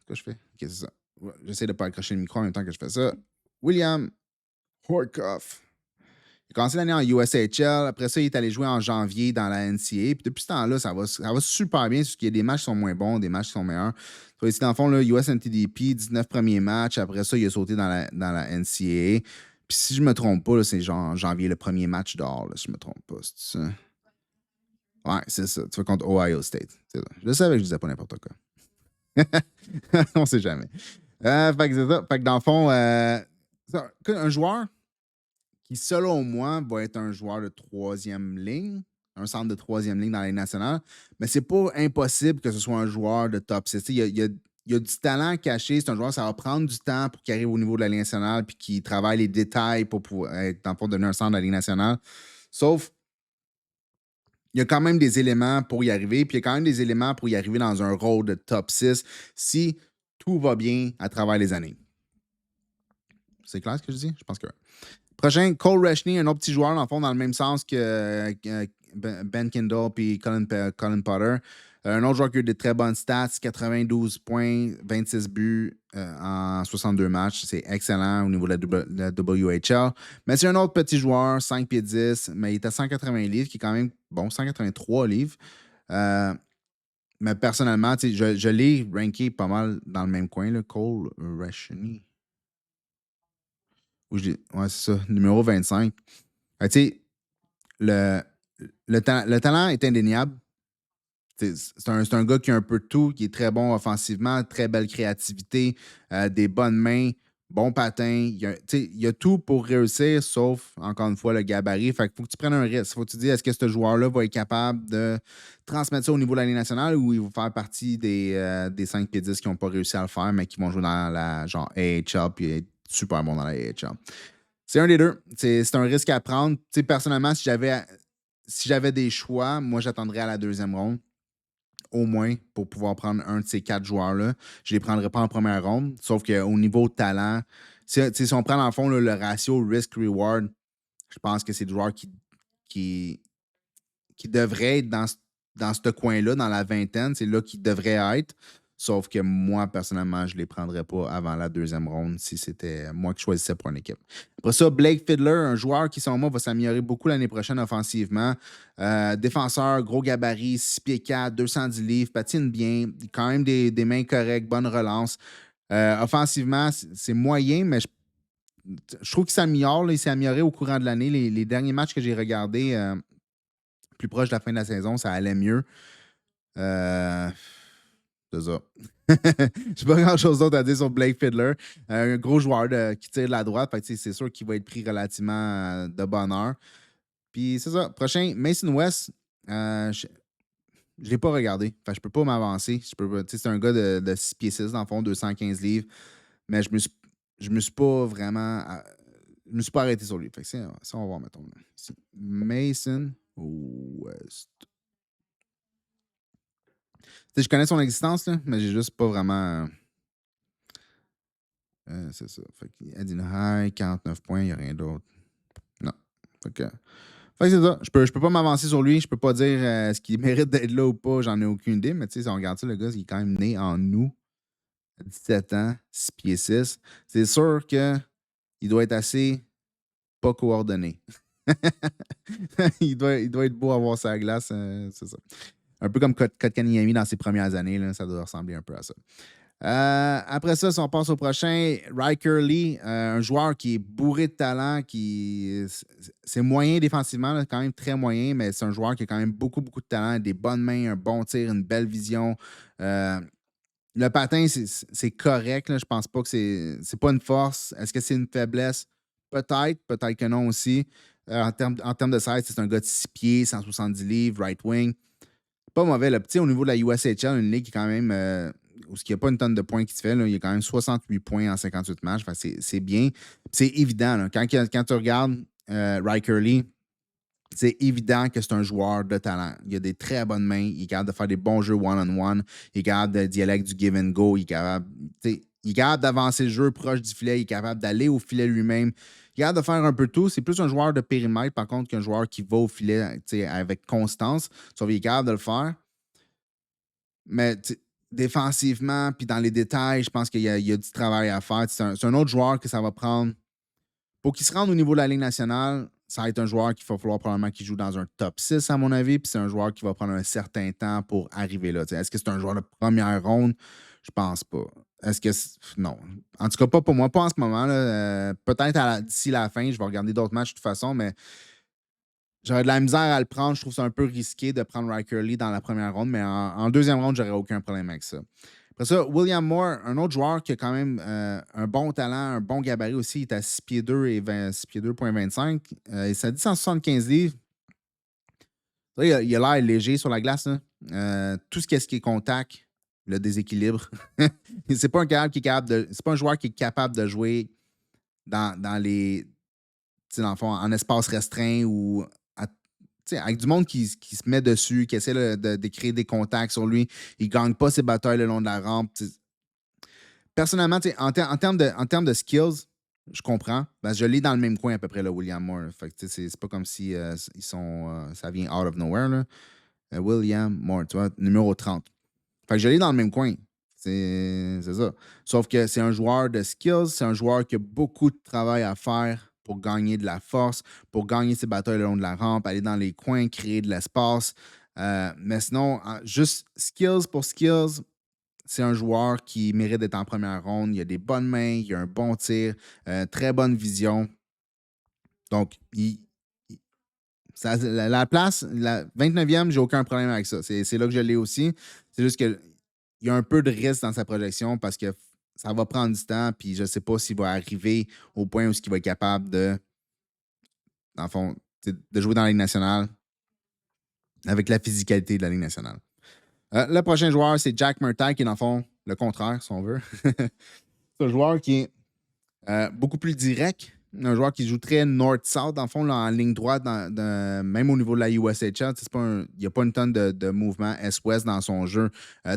S1: que je fais? Ok, c'est ça. Ouais, j'essaie de ne pas accrocher le micro en même temps que je fais ça. William Horkoff. Il a commencé l'année en USHL. Après ça, il est allé jouer en janvier dans la NCAA. Puis depuis ce temps-là, ça va super bien. Parce qu'il y a des matchs qui sont moins bons, des matchs qui sont meilleurs. Donc, ici, dans le fond, là, USNTDP, 19 premiers matchs. Après ça, il a sauté dans la NCAA. Puis si je me trompe pas, là, c'est genre janvier, le premier match dehors, là, si je me trompe pas. C'est ça? Ouais, c'est ça. Tu vas contre Ohio State. C'est ça. Je savais que je disais pas n'importe quoi. On sait jamais. Fait que c'est ça. Fait que dans le fond, un joueur qui, selon moi, va être un joueur de troisième ligne, un centre de troisième ligne dans la Ligue nationale, mais c'est pas impossible que ce soit un joueur de top 6. Il y a du talent caché. C'est un joueur, ça va prendre du temps pour qu'il arrive au niveau de la Ligue nationale puis qu'il travaille les détails pour pouvoir être, dans le fond, devenir un centre de la Ligue nationale. Sauf, il y a quand même des éléments pour y arriver, puis il y a quand même des éléments pour y arriver dans un rôle de top 6 si tout va bien à travers les années. C'est clair ce que je dis? Je pense que oui. Prochain, Cole Reshney, un autre petit joueur, dans le fond, dans le même sens que Ben Kindle et Colin Potter. Un autre joueur qui a eu de très bonnes stats, 92 points, 26 buts en 62 matchs. C'est excellent au niveau de la WHL. Mais c'est un autre petit joueur, 5 pieds 10, mais il est à 180 livres, qui est quand même, bon, 183 livres. Mais personnellement, je l'ai ranké pas mal dans le même coin, là, Cole Reshney. Ouais, c'est ça, numéro 25. Tu sais, le talent est indéniable. C'est un gars qui a un peu de tout, qui est très bon offensivement, très belle créativité, des bonnes mains, bon patin. Il y a tout pour réussir, sauf, encore une fois, le gabarit. Fait qu'il faut que tu prennes un risque. Il faut que tu te dises, est-ce que ce joueur-là va être capable de transmettre ça au niveau de la Ligue nationale ou il va faire partie des 5 pieds 10 qui n'ont pas réussi à le faire, mais qui vont jouer dans la genre AHL puis être super bon dans la AHL. C'est un des deux. C'est un risque à prendre. Personnellement, si j'avais des choix, moi, j'attendrais à la deuxième ronde, au moins, pour pouvoir prendre un de ces 4 joueurs-là. Je ne les prendrais pas en première ronde, sauf qu'au niveau de talent, si on prend, dans le fond, là, le ratio risk-reward, je pense que c'est des joueurs qui devraient être dans ce coin-là, dans la vingtaine. C'est là qu'ils devraient être. Sauf que moi, personnellement, je ne les prendrais pas avant la deuxième ronde si c'était moi qui choisissais pour une équipe. Après ça, Blake Fiddler, un joueur qui, selon moi, va s'améliorer beaucoup l'année prochaine offensivement. Défenseur, gros gabarit, 6 pieds 4, 210 livres, patine bien, quand même des mains correctes, bonne relance. Offensivement, c'est moyen, mais je trouve qu'il s'améliore. Il s'est amélioré au courant de l'année. Les derniers matchs que j'ai regardés, plus proche de la fin de la saison, ça allait mieux. C'est ça. J'ai pas grand-chose d'autre à dire sur Blake Fiddler. Un gros joueur qui tire de la droite. Fait que, c'est sûr qu'il va être pris relativement de bonne heure. Puis c'est ça. Prochain, Mason West. Je l'ai pas regardé. Fait que je peux pas m'avancer. C'est un gars de 6 pieds 6, dans le fond, 215 livres. Mais je me suis pas vraiment. Je me suis pas arrêté sur lui. Fait que ça, on va voir, mettons. Là. Ici. Mason West. Je connais son existence, là, mais j'ai juste pas vraiment. C'est ça. Fait que Edin High, 49 points, il n'y a rien d'autre. Non. Fait que c'est ça. Je peux pas m'avancer sur lui. Je peux pas dire est-ce qu'il mérite d'être là ou pas. J'en ai aucune idée. Mais tu sais, si on regarde ça, le gars, il est quand même né en août, 17 ans, 6 pieds 6. C'est sûr qu'il doit être assez pas coordonné. Il doit être beau à voir sa glace. C'est ça. Un peu comme Kotkaniemi dans ses premières années. Là, ça doit ressembler un peu à ça. Après ça, si on passe au prochain, Riker Lee, un joueur qui est bourré de talent, c'est moyen défensivement, là, quand même très moyen, mais c'est un joueur qui a quand même beaucoup, beaucoup de talent, des bonnes mains, un bon tir, une belle vision. Le patin, c'est correct. Là, je pense pas que c'est pas une force. Est-ce que c'est une faiblesse? Peut-être que non aussi. En termes de size, c'est un gars de 6 pieds, 170 livres, right wing. Pas mauvais. Le petit au niveau de la USHL, une ligue qui est quand même. Où il n'y a pas une tonne de points qui se fait. Là, il y a quand même 68 points en 58 matchs. Enfin, c'est bien. C'est évident. Là, quand tu regardes Riker Lee, c'est évident que c'est un joueur de talent. Il a des très bonnes mains. Il est capable de faire des bons jeux one-on-one. Il est capable de dialogue du give and go. Il est capable d'avancer le jeu proche du filet. Il est capable d'aller au filet lui-même. Il est capable de faire un peu tout. C'est plus un joueur de périmètre, par contre, qu'un joueur qui va au filet avec constance. Sauf qu'il est capable de le faire. Mais défensivement, puis dans les détails, je pense qu'il y a du travail à faire. C'est un autre joueur que ça va prendre. Pour qu'il se rende au niveau de la Ligue nationale, ça va être un joueur qu'il va falloir probablement qu'il joue dans un top 6, à mon avis. Puis c'est un joueur qui va prendre un certain temps pour arriver là. Est-ce que c'est un joueur de première ronde? Je pense pas. Est-ce que. Non. En tout cas, pas pour moi. Pas en ce moment. Là. Peut-être d'ici la fin, je vais regarder d'autres matchs de toute façon, mais j'aurais de la misère à le prendre. Je trouve ça un peu risqué de prendre Riker Lee dans la première ronde, mais en deuxième ronde, j'aurais aucun problème avec ça. Après ça, William Moore, un autre joueur qui a quand même un bon talent, un bon gabarit aussi. Il est à 6 pieds 2 et 6 pieds 2,25. Il s'est dit 175 livres. Il a l'air léger sur la glace. Tout ce qui est contact, le déséquilibre. C'est pas un c'est pas un joueur qui est capable de jouer dans les. Dans le fond, en espace restreint ou avec du monde qui se met dessus, qui essaie de créer des contacts sur lui. Il ne gagne pas ses batailles le long de la rampe. Personnellement, en termes de skills, je comprends. Parce que je l'ai dans le même coin à peu près, là, William Moore. Fait que, c'est pas comme si ils sont, ça vient out of nowhere. Là. William Moore, tu vois, numéro 30. Fait que je l'ai dans le même coin. C'est ça. Sauf que c'est un joueur de skills, c'est un joueur qui a beaucoup de travail à faire pour gagner de la force, pour gagner ses batailles le long de la rampe, aller dans les coins, créer de l'espace. Mais sinon, juste skills pour skills, c'est un joueur qui mérite d'être en première ronde. Il a des bonnes mains, il a un bon tir, très bonne vision. Donc, la place, la 29e, j'ai aucun problème avec ça. C'est là que je l'ai aussi. C'est juste qu'il y a un peu de risque dans sa projection parce que ça va prendre du temps, puis je ne sais pas s'il va arriver au point où il va être capable dans le fond, de jouer dans la Ligue nationale avec la physicalité de la Ligue nationale. Le prochain joueur, c'est Jack Murtagh, qui est dans le fond le contraire, si on veut. C'est un joueur qui est beaucoup plus direct. Un joueur qui joue très north-south, dans le fond, là, en ligne droite, même au niveau de la USHL. Il n'y a pas une tonne de mouvement est-ouest dans son jeu.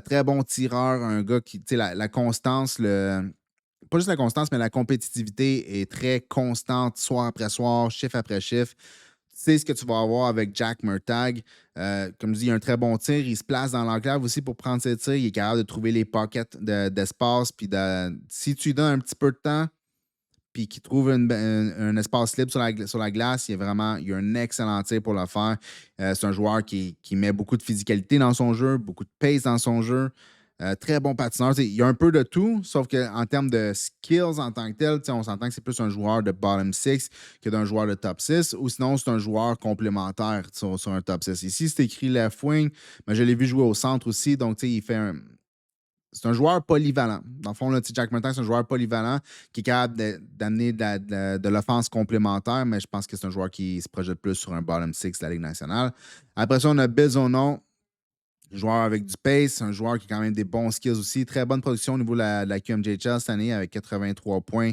S1: Très bon tireur, un gars qui, la constance, pas juste la constance, mais la compétitivité est très constante, soir après soir, chiffre après chiffre. Tu sais ce que tu vas avoir avec Jack Murtagh. Comme je dis, il a un très bon tir. Il se place dans l'enclave aussi pour prendre ses tirs. Il est capable de trouver les pockets d'espace. Puis si tu lui donnes un petit peu de temps, puis qu'il trouve un espace libre sur la glace, il a un excellent tir pour le faire. C'est un joueur qui met beaucoup de physicalité dans son jeu, beaucoup de pace dans son jeu. Très bon patineur. Il y a un peu de tout, sauf qu'en termes de skills en tant que tel, on s'entend que c'est plus un joueur de bottom 6 que d'un joueur de top 6, ou sinon c'est un joueur complémentaire sur un top 6. Ici, c'est écrit left wing, mais je l'ai vu jouer au centre aussi, donc il fait c'est un joueur polyvalent. Dans le fond, là, Jack Murtagh, c'est un joueur polyvalent qui est capable d'amener de l'offense complémentaire, mais je pense que c'est un joueur qui se projette plus sur un bottom 6 de la Ligue nationale. Après ça, on a Bizono. Joueur avec du pace, un joueur qui a quand même des bons skills aussi. Très bonne production au niveau de la QMJHL cette année avec 83 points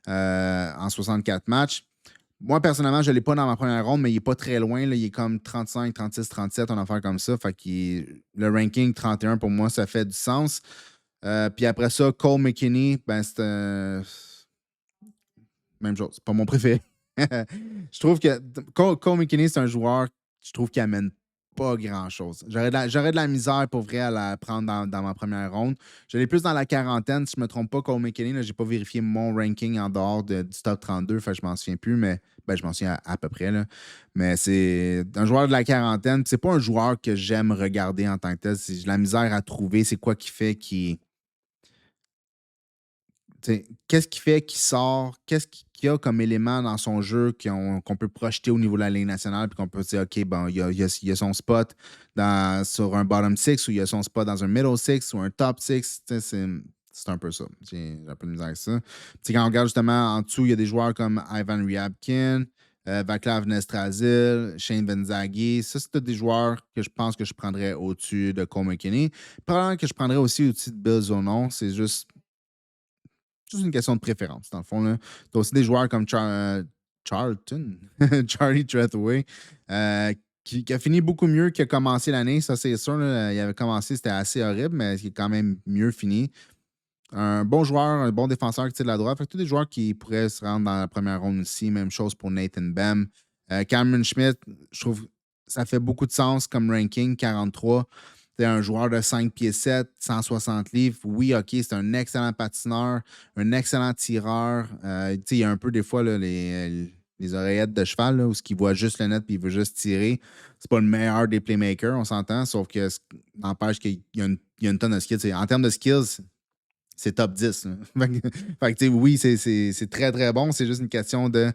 S1: en 64 matchs. Moi, personnellement, je ne l'ai pas dans ma première ronde, mais il n'est pas très loin. Là. Il est comme 35, 36, 37, une affaire comme ça. Fait le ranking 31, pour moi, ça fait du sens. Puis après ça, Cole McKinney, ben, c'est même chose. C'est pas mon préféré. Je trouve que Cole McKinney, c'est un joueur, je trouve qu'il amène pas grand-chose. J'aurais de la misère pour vrai à la prendre dans ma première ronde. Je l'ai plus dans la quarantaine, si je me trompe pas, Cole McKinney. Je n'ai pas vérifié mon ranking en dehors du top 32, fait que je m'en souviens plus, mais ben, je m'en souviens à peu près. Là. Mais c'est un joueur de la quarantaine. C'est pas un joueur que j'aime regarder en tant que tel. J'ai de la misère à trouver c'est quoi qui fait qui qu'est-ce qui fait qu'il sort? Qu'il y a comme élément dans son jeu qu'on peut projeter au niveau de la Ligue nationale puis qu'on peut se dire, OK, bon, il y a son spot sur un bottom six ou il y a son spot dans un middle six ou un top six. C'est un peu ça. J'ai un peu de misère avec ça. Quand on regarde justement en dessous, il y a des joueurs comme Ivan Ryabkin, Vaclav Nestrasil, Shane Benzaghi. Ça, c'est tous des joueurs que je pense que je prendrais au-dessus de Cole McKinney. Probablement que je prendrais aussi au-dessus de Bill Zonon. C'est juste une question de préférence, dans le fond. Tu as aussi des joueurs comme Charlton, Charlie Trethaway, qui a fini beaucoup mieux qu'il a commencé l'année, ça c'est sûr. Là. Il avait commencé, c'était assez horrible, mais il est quand même mieux fini. Un bon joueur, un bon défenseur qui tire de la droite. Fait que tous des joueurs qui pourraient se rendre dans la première ronde aussi. Même chose pour Nathan Bem. Cameron Schmidt, je trouve ça fait beaucoup de sens comme ranking, 43. C'est un joueur de 5 pieds 7, 160 livres. Oui, OK, c'est un excellent patineur, un excellent tireur. Il y a un peu des fois là, les oreillettes de cheval là, où il voit juste le net et il veut juste tirer. C'est pas le meilleur des playmakers, on s'entend, sauf que n'empêche qu'il y a une tonne de skills. En termes de skills, c'est top 10. Là. Oui, c'est très, très bon. C'est juste une question de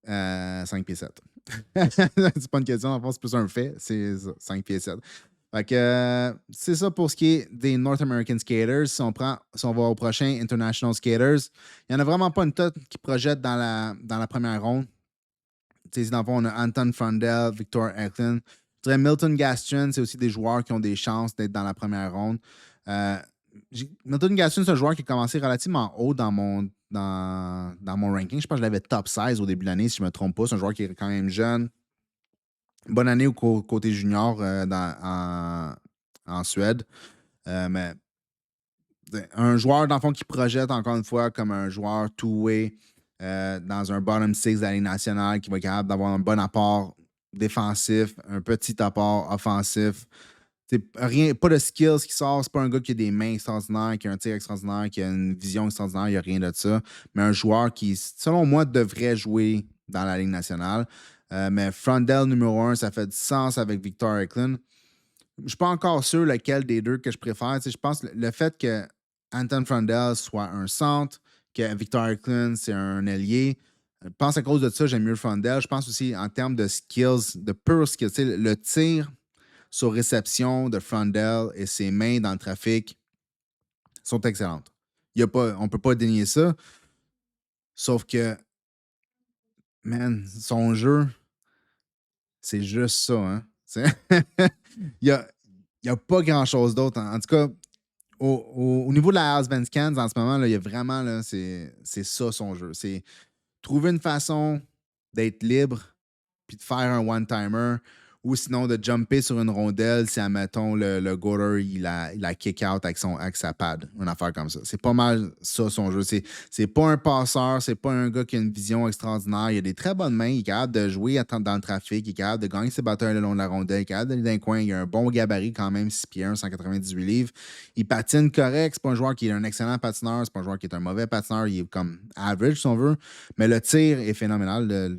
S1: 5 pieds 7. C'est pas une question, en fait, c'est plus un fait. C'est ça, 5 pieds 7. C'est ça pour ce qui est des North American Skaters. Si on va au prochain International Skaters, il n'y en a vraiment pas une tonne qui projette dans la première ronde. Dans le fond, on a Anton Frondel, Victor Eklund. Je dirais Milton Gaston, c'est aussi des joueurs qui ont des chances d'être dans la première ronde. Euh, Milton Gaston, c'est un joueur qui a commencé relativement haut dans mon ranking. Je pense que je l'avais top 16 au début de l'année, si je ne me trompe pas. C'est un joueur qui est quand même jeune. Bonne année au côté junior en Suède. Mais un joueur, dans le fond, qui projette encore une fois comme un joueur two-way dans un bottom six de la Ligue nationale, qui va être capable d'avoir un bon apport défensif, un petit apport offensif. Pas de skills qui sort. C'est pas un gars qui a des mains extraordinaires, qui a un tir extraordinaire, qui a une vision extraordinaire. Il n'y a rien de ça. Mais un joueur qui, selon moi, devrait jouer dans la Ligue nationale. Mais Frondel numéro 1, ça fait du sens avec Victor Eklund. Je ne suis pas encore sûr lequel des deux que je préfère. Je pense que le fait que Anton Frondel soit un centre, que Victor Eklund, c'est un ailier. Je pense à cause de ça, j'aime mieux Frondel. Je pense aussi en termes de skills, de pure skills. Le tir sur réception de Frondel et ses mains dans le trafic sont excellentes. On ne peut pas dénier ça. Sauf que, man, son jeu, c'est juste ça. Hein? Il n'y a pas grand-chose d'autre. En tout cas, au niveau de la Allsvenskan, en ce moment, là, il y a vraiment, là, c'est ça son jeu. C'est trouver une façon d'être libre puis de faire un one-timer ou sinon de jumper sur une rondelle si, admettons, le goaler, il a kick-out avec sa pad. Une affaire comme ça. C'est pas mal ça, son jeu. C'est pas un passeur, c'est pas un gars qui a une vision extraordinaire. Il a des très bonnes mains. Il est capable de jouer dans le trafic. Il est capable de gagner ses batailles le long de la rondelle. Il est capable d'aller dans les coins. Il a un bon gabarit quand même, 6 pieds 1, 198 livres. Il patine correct. C'est pas un joueur qui est un excellent patineur. C'est pas un joueur qui est un mauvais patineur. Il est comme average, si on veut. Mais le tir est phénoménal.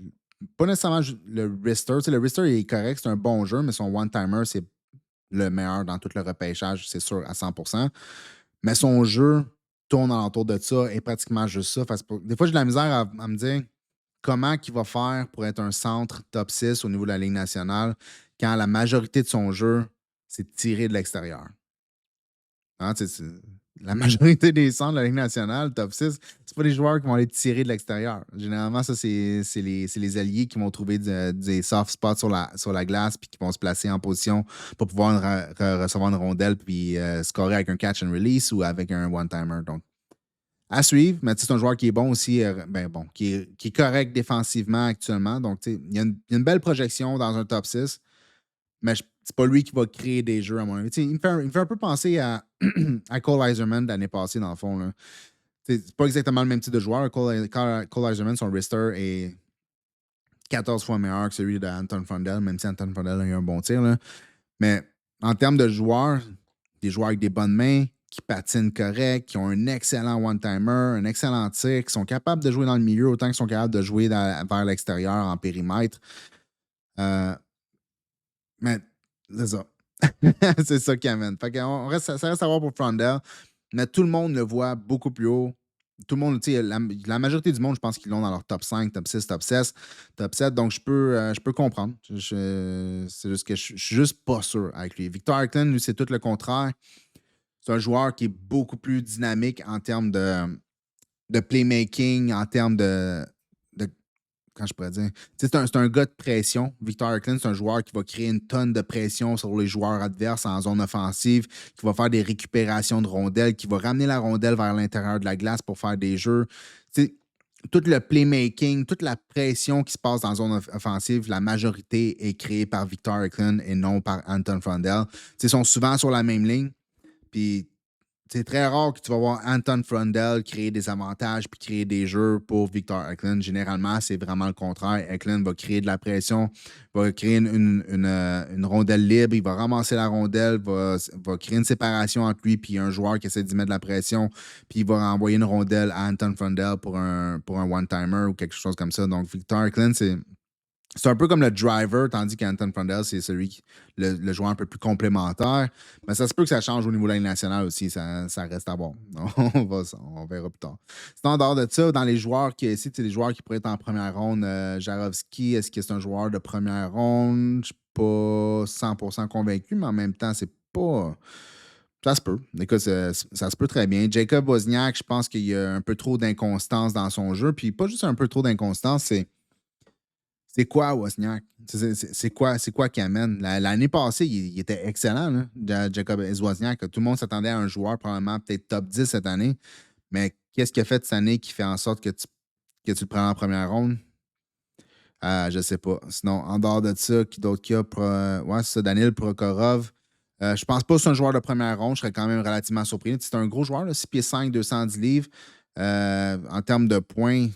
S1: Pas nécessairement le wrister. Le wrister il est correct, c'est un bon jeu, mais son one-timer, c'est le meilleur dans tout le repêchage, c'est sûr, à 100%. Mais son jeu tourne alentour de ça et pratiquement juste ça. Des fois, j'ai de la misère à me dire comment il va faire pour être un centre top 6 au niveau de la Ligue nationale quand la majorité de son jeu, c'est tiré de l'extérieur. Hein, la majorité des centres de la Ligue nationale, top 6, c'est pas des joueurs qui vont aller tirer de l'extérieur. Généralement, ça, c'est les alliés qui vont trouver des soft spots sur la glace puis qui vont se placer en position pour pouvoir recevoir une rondelle puis scorer avec un catch and release ou avec un one-timer. Donc, à suivre, mais c'est un joueur qui est bon aussi, qui est correct défensivement actuellement. Donc, il y a une belle projection dans un top 6, mais c'est pas lui qui va créer des jeux, à mon avis. Il me fait un peu penser à Cole Iserman l'année passée, dans le fond. Là. C'est pas exactement le même type de joueur. Cole Iserman, son wrister est 14 fois meilleur que celui d'Anton Fundel, même si Anton Fundel a eu un bon tir. Là. Mais en termes de joueurs, des joueurs avec des bonnes mains, qui patinent correct, qui ont un excellent one-timer, un excellent tir, qui sont capables de jouer dans le milieu autant qu'ils sont capables de jouer vers l'extérieur en périmètre. Mais c'est ça. C'est ça qui amène. Fait ça reste à voir pour Frondell, mais tout le monde le voit beaucoup plus haut. Tout le monde, la majorité du monde, je pense qu'ils l'ont dans leur top 5, top 6, top 7. Donc, je peux comprendre. C'est juste que je suis juste pas sûr avec lui. Victor Eklund, lui, c'est tout le contraire. C'est un joueur qui est beaucoup plus dynamique en termes de playmaking, en termes de quand je pourrais dire. C'est un gars de pression. Victor Eklund, c'est un joueur qui va créer une tonne de pression sur les joueurs adverses en zone offensive, qui va faire des récupérations de rondelles, qui va ramener la rondelle vers l'intérieur de la glace pour faire des jeux. Tout le playmaking, toute la pression qui se passe dans la zone offensive, la majorité est créée par Victor Eklund et non par Anton Frondell. Ils sont souvent sur la même ligne. Puis c'est très rare que tu vas voir Anton Frondell créer des avantages puis créer des jeux pour Victor Eklund. Généralement, c'est vraiment le contraire. Eklund va créer de la pression, va créer une rondelle libre, il va ramasser la rondelle, va créer une séparation entre lui et un joueur qui essaie d'y mettre de la pression, puis il va renvoyer une rondelle à Anton Frondell pour un one-timer ou quelque chose comme ça. Donc, Victor Eklund, c'est un peu comme le driver, tandis qu'Anton Frondell, c'est le joueur un peu plus complémentaire. Mais ça se peut que ça change au niveau de la Ligue nationale aussi. Ça reste à voir. On verra plus tard. Sinon, en dehors de ça, dans les joueurs qui ici, les joueurs qui pourraient être en première ronde, Jarowski, est-ce que c'est un joueur de première ronde? Je ne suis pas 100% convaincu, mais en même temps, c'est pas. Ça se peut. Écoute, ça se peut très bien. Jacob Wozniak, je pense qu'il y a un peu trop d'inconstance dans son jeu. Puis pas juste un peu trop d'inconstance, c'est quoi Wozniak? C'est quoi qui amène? L'année passée, il était excellent, là, Jacob Wozniak. Tout le monde s'attendait à un joueur probablement peut-être top 10 cette année. Mais qu'est-ce qu'il a fait cette année qui fait en sorte que tu le prends en première ronde? Je sais pas. Sinon, en dehors de ça, qui d'autre qu'il y a? Ouais, c'est ça, Daniel Prokhorov. Je pense pas que c'est un joueur de première ronde. Je serais quand même relativement surpris. C'est un gros joueur, là, 6 pieds 5, 210 livres. En termes de points,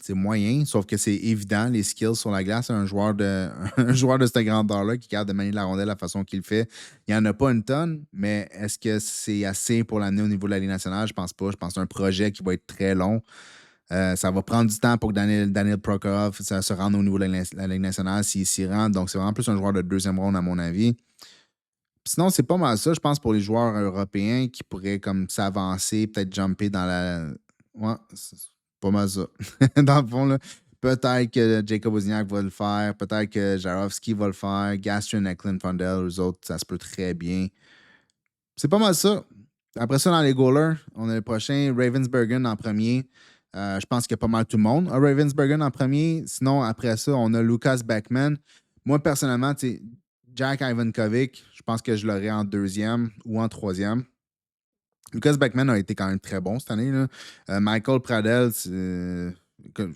S1: c'est moyen, sauf que c'est évident, les skills sur la glace. Un joueur de, un joueur de cette grandeur-là qui est capable de manier la rondelle de la façon qu'il fait, il n'y en a pas une tonne, mais est-ce que c'est assez pour l'amener au niveau de la Ligue nationale? Je pense pas. Je pense que c'est un projet qui va être très long. Ça va prendre du temps pour que Daniel Prokhorov se rende au niveau de la Ligue nationale s'il s'y rend. Donc, c'est vraiment plus un joueur de deuxième ronde, à mon avis. Sinon, c'est pas mal ça, je pense, pour les joueurs européens qui pourraient comme s'avancer, peut-être jumper dans la. Ouais, c'est pas mal ça. Dans le fond, là, peut-être que Jacob Wozniak va le faire, peut-être que Jarowski va le faire, Gastrin, Eklund, Fundell, eux autres, ça se peut très bien. C'est pas mal ça. Après ça, dans les goalers, on a le prochain, Ravensbergen en premier. Je pense qu'il y a pas mal tout le monde. Ravensbergen en premier. Sinon, après ça, on a Lucas Beckman. Moi, personnellement, Jack Ivankovic, je pense que je l'aurais en deuxième ou en troisième. Lucas Beckman a été quand même très bon cette année. Là. Michael Pradel, je ne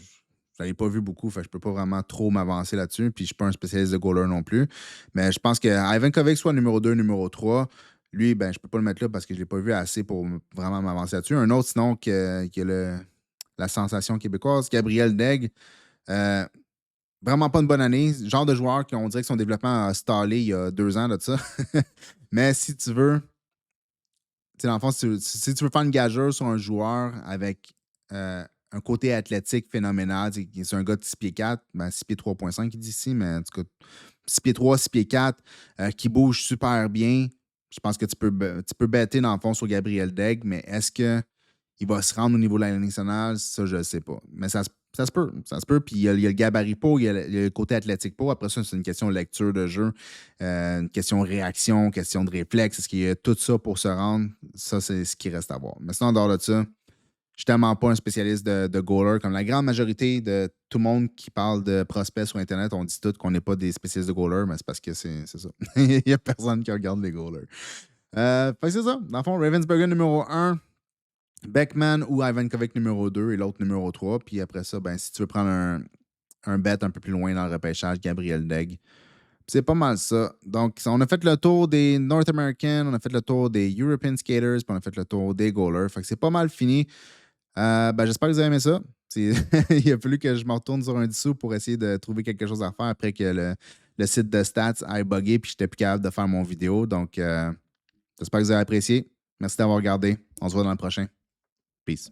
S1: l'avais pas vu beaucoup, fait que je peux pas vraiment trop m'avancer là-dessus. Puis je suis pas un spécialiste de goaler non plus. Mais je pense que Ivankovic soit numéro 2, numéro 3. Lui, ben, je peux pas le mettre là parce que je l'ai pas vu assez pour vraiment m'avancer là-dessus. Un autre, sinon, qui est la sensation québécoise, Gabriel Daigle. Vraiment pas une bonne année. Genre de joueur qu'on dirait que son développement a stallé il y a 2 ans de ça. Mais si tu veux, dans le fond, si tu veux faire une gageure sur un joueur avec un côté athlétique phénoménal, c'est un gars de 6 pieds 4, ben 6 pieds 3,5 il dit ici, mais en tout cas, 6 pieds 3, 6 pieds 4, qui bouge super bien. Je pense que tu peux bêter dans le fond sur Gabriel Daigle, mais est-ce qu'il va se rendre au niveau de la Ligue nationale? Ça, je ne sais pas. Mais ça se peut. Puis il y a le gabarit pour, il y a le côté athlétique pour. Après ça, c'est une question de lecture de jeu, une question de réaction, une question de réflexe. Est-ce qu'il y a tout ça pour se rendre? Ça, c'est ce qui reste à voir. Mais sinon, en dehors de ça, je suis tellement pas un spécialiste de goaler. Comme la grande majorité de tout le monde qui parle de prospects sur Internet, on dit tout qu'on n'est pas des spécialistes de goaler, mais c'est parce que c'est ça. Il n'y a personne qui regarde les goalers. Fait que c'est ça. Dans le fond, Ravensburger numéro 1, Beckman ou Ivan Kovic numéro 2 et l'autre numéro 3. Puis après ça, ben, si tu veux prendre un bet un peu plus loin dans le repêchage, Gabriel Degg. C'est pas mal ça. Donc, on a fait le tour des North American, on a fait le tour des European Skaters, puis on a fait le tour des goalers. Fait que c'est pas mal fini. Ben, j'espère que vous avez aimé ça. Il a fallu que je me retourne sur un dissous pour essayer de trouver quelque chose à faire après que le site de stats ait buggé puis j'étais plus capable de faire mon vidéo. Donc, j'espère que vous avez apprécié. Merci d'avoir regardé. On se voit dans le prochain. Peace.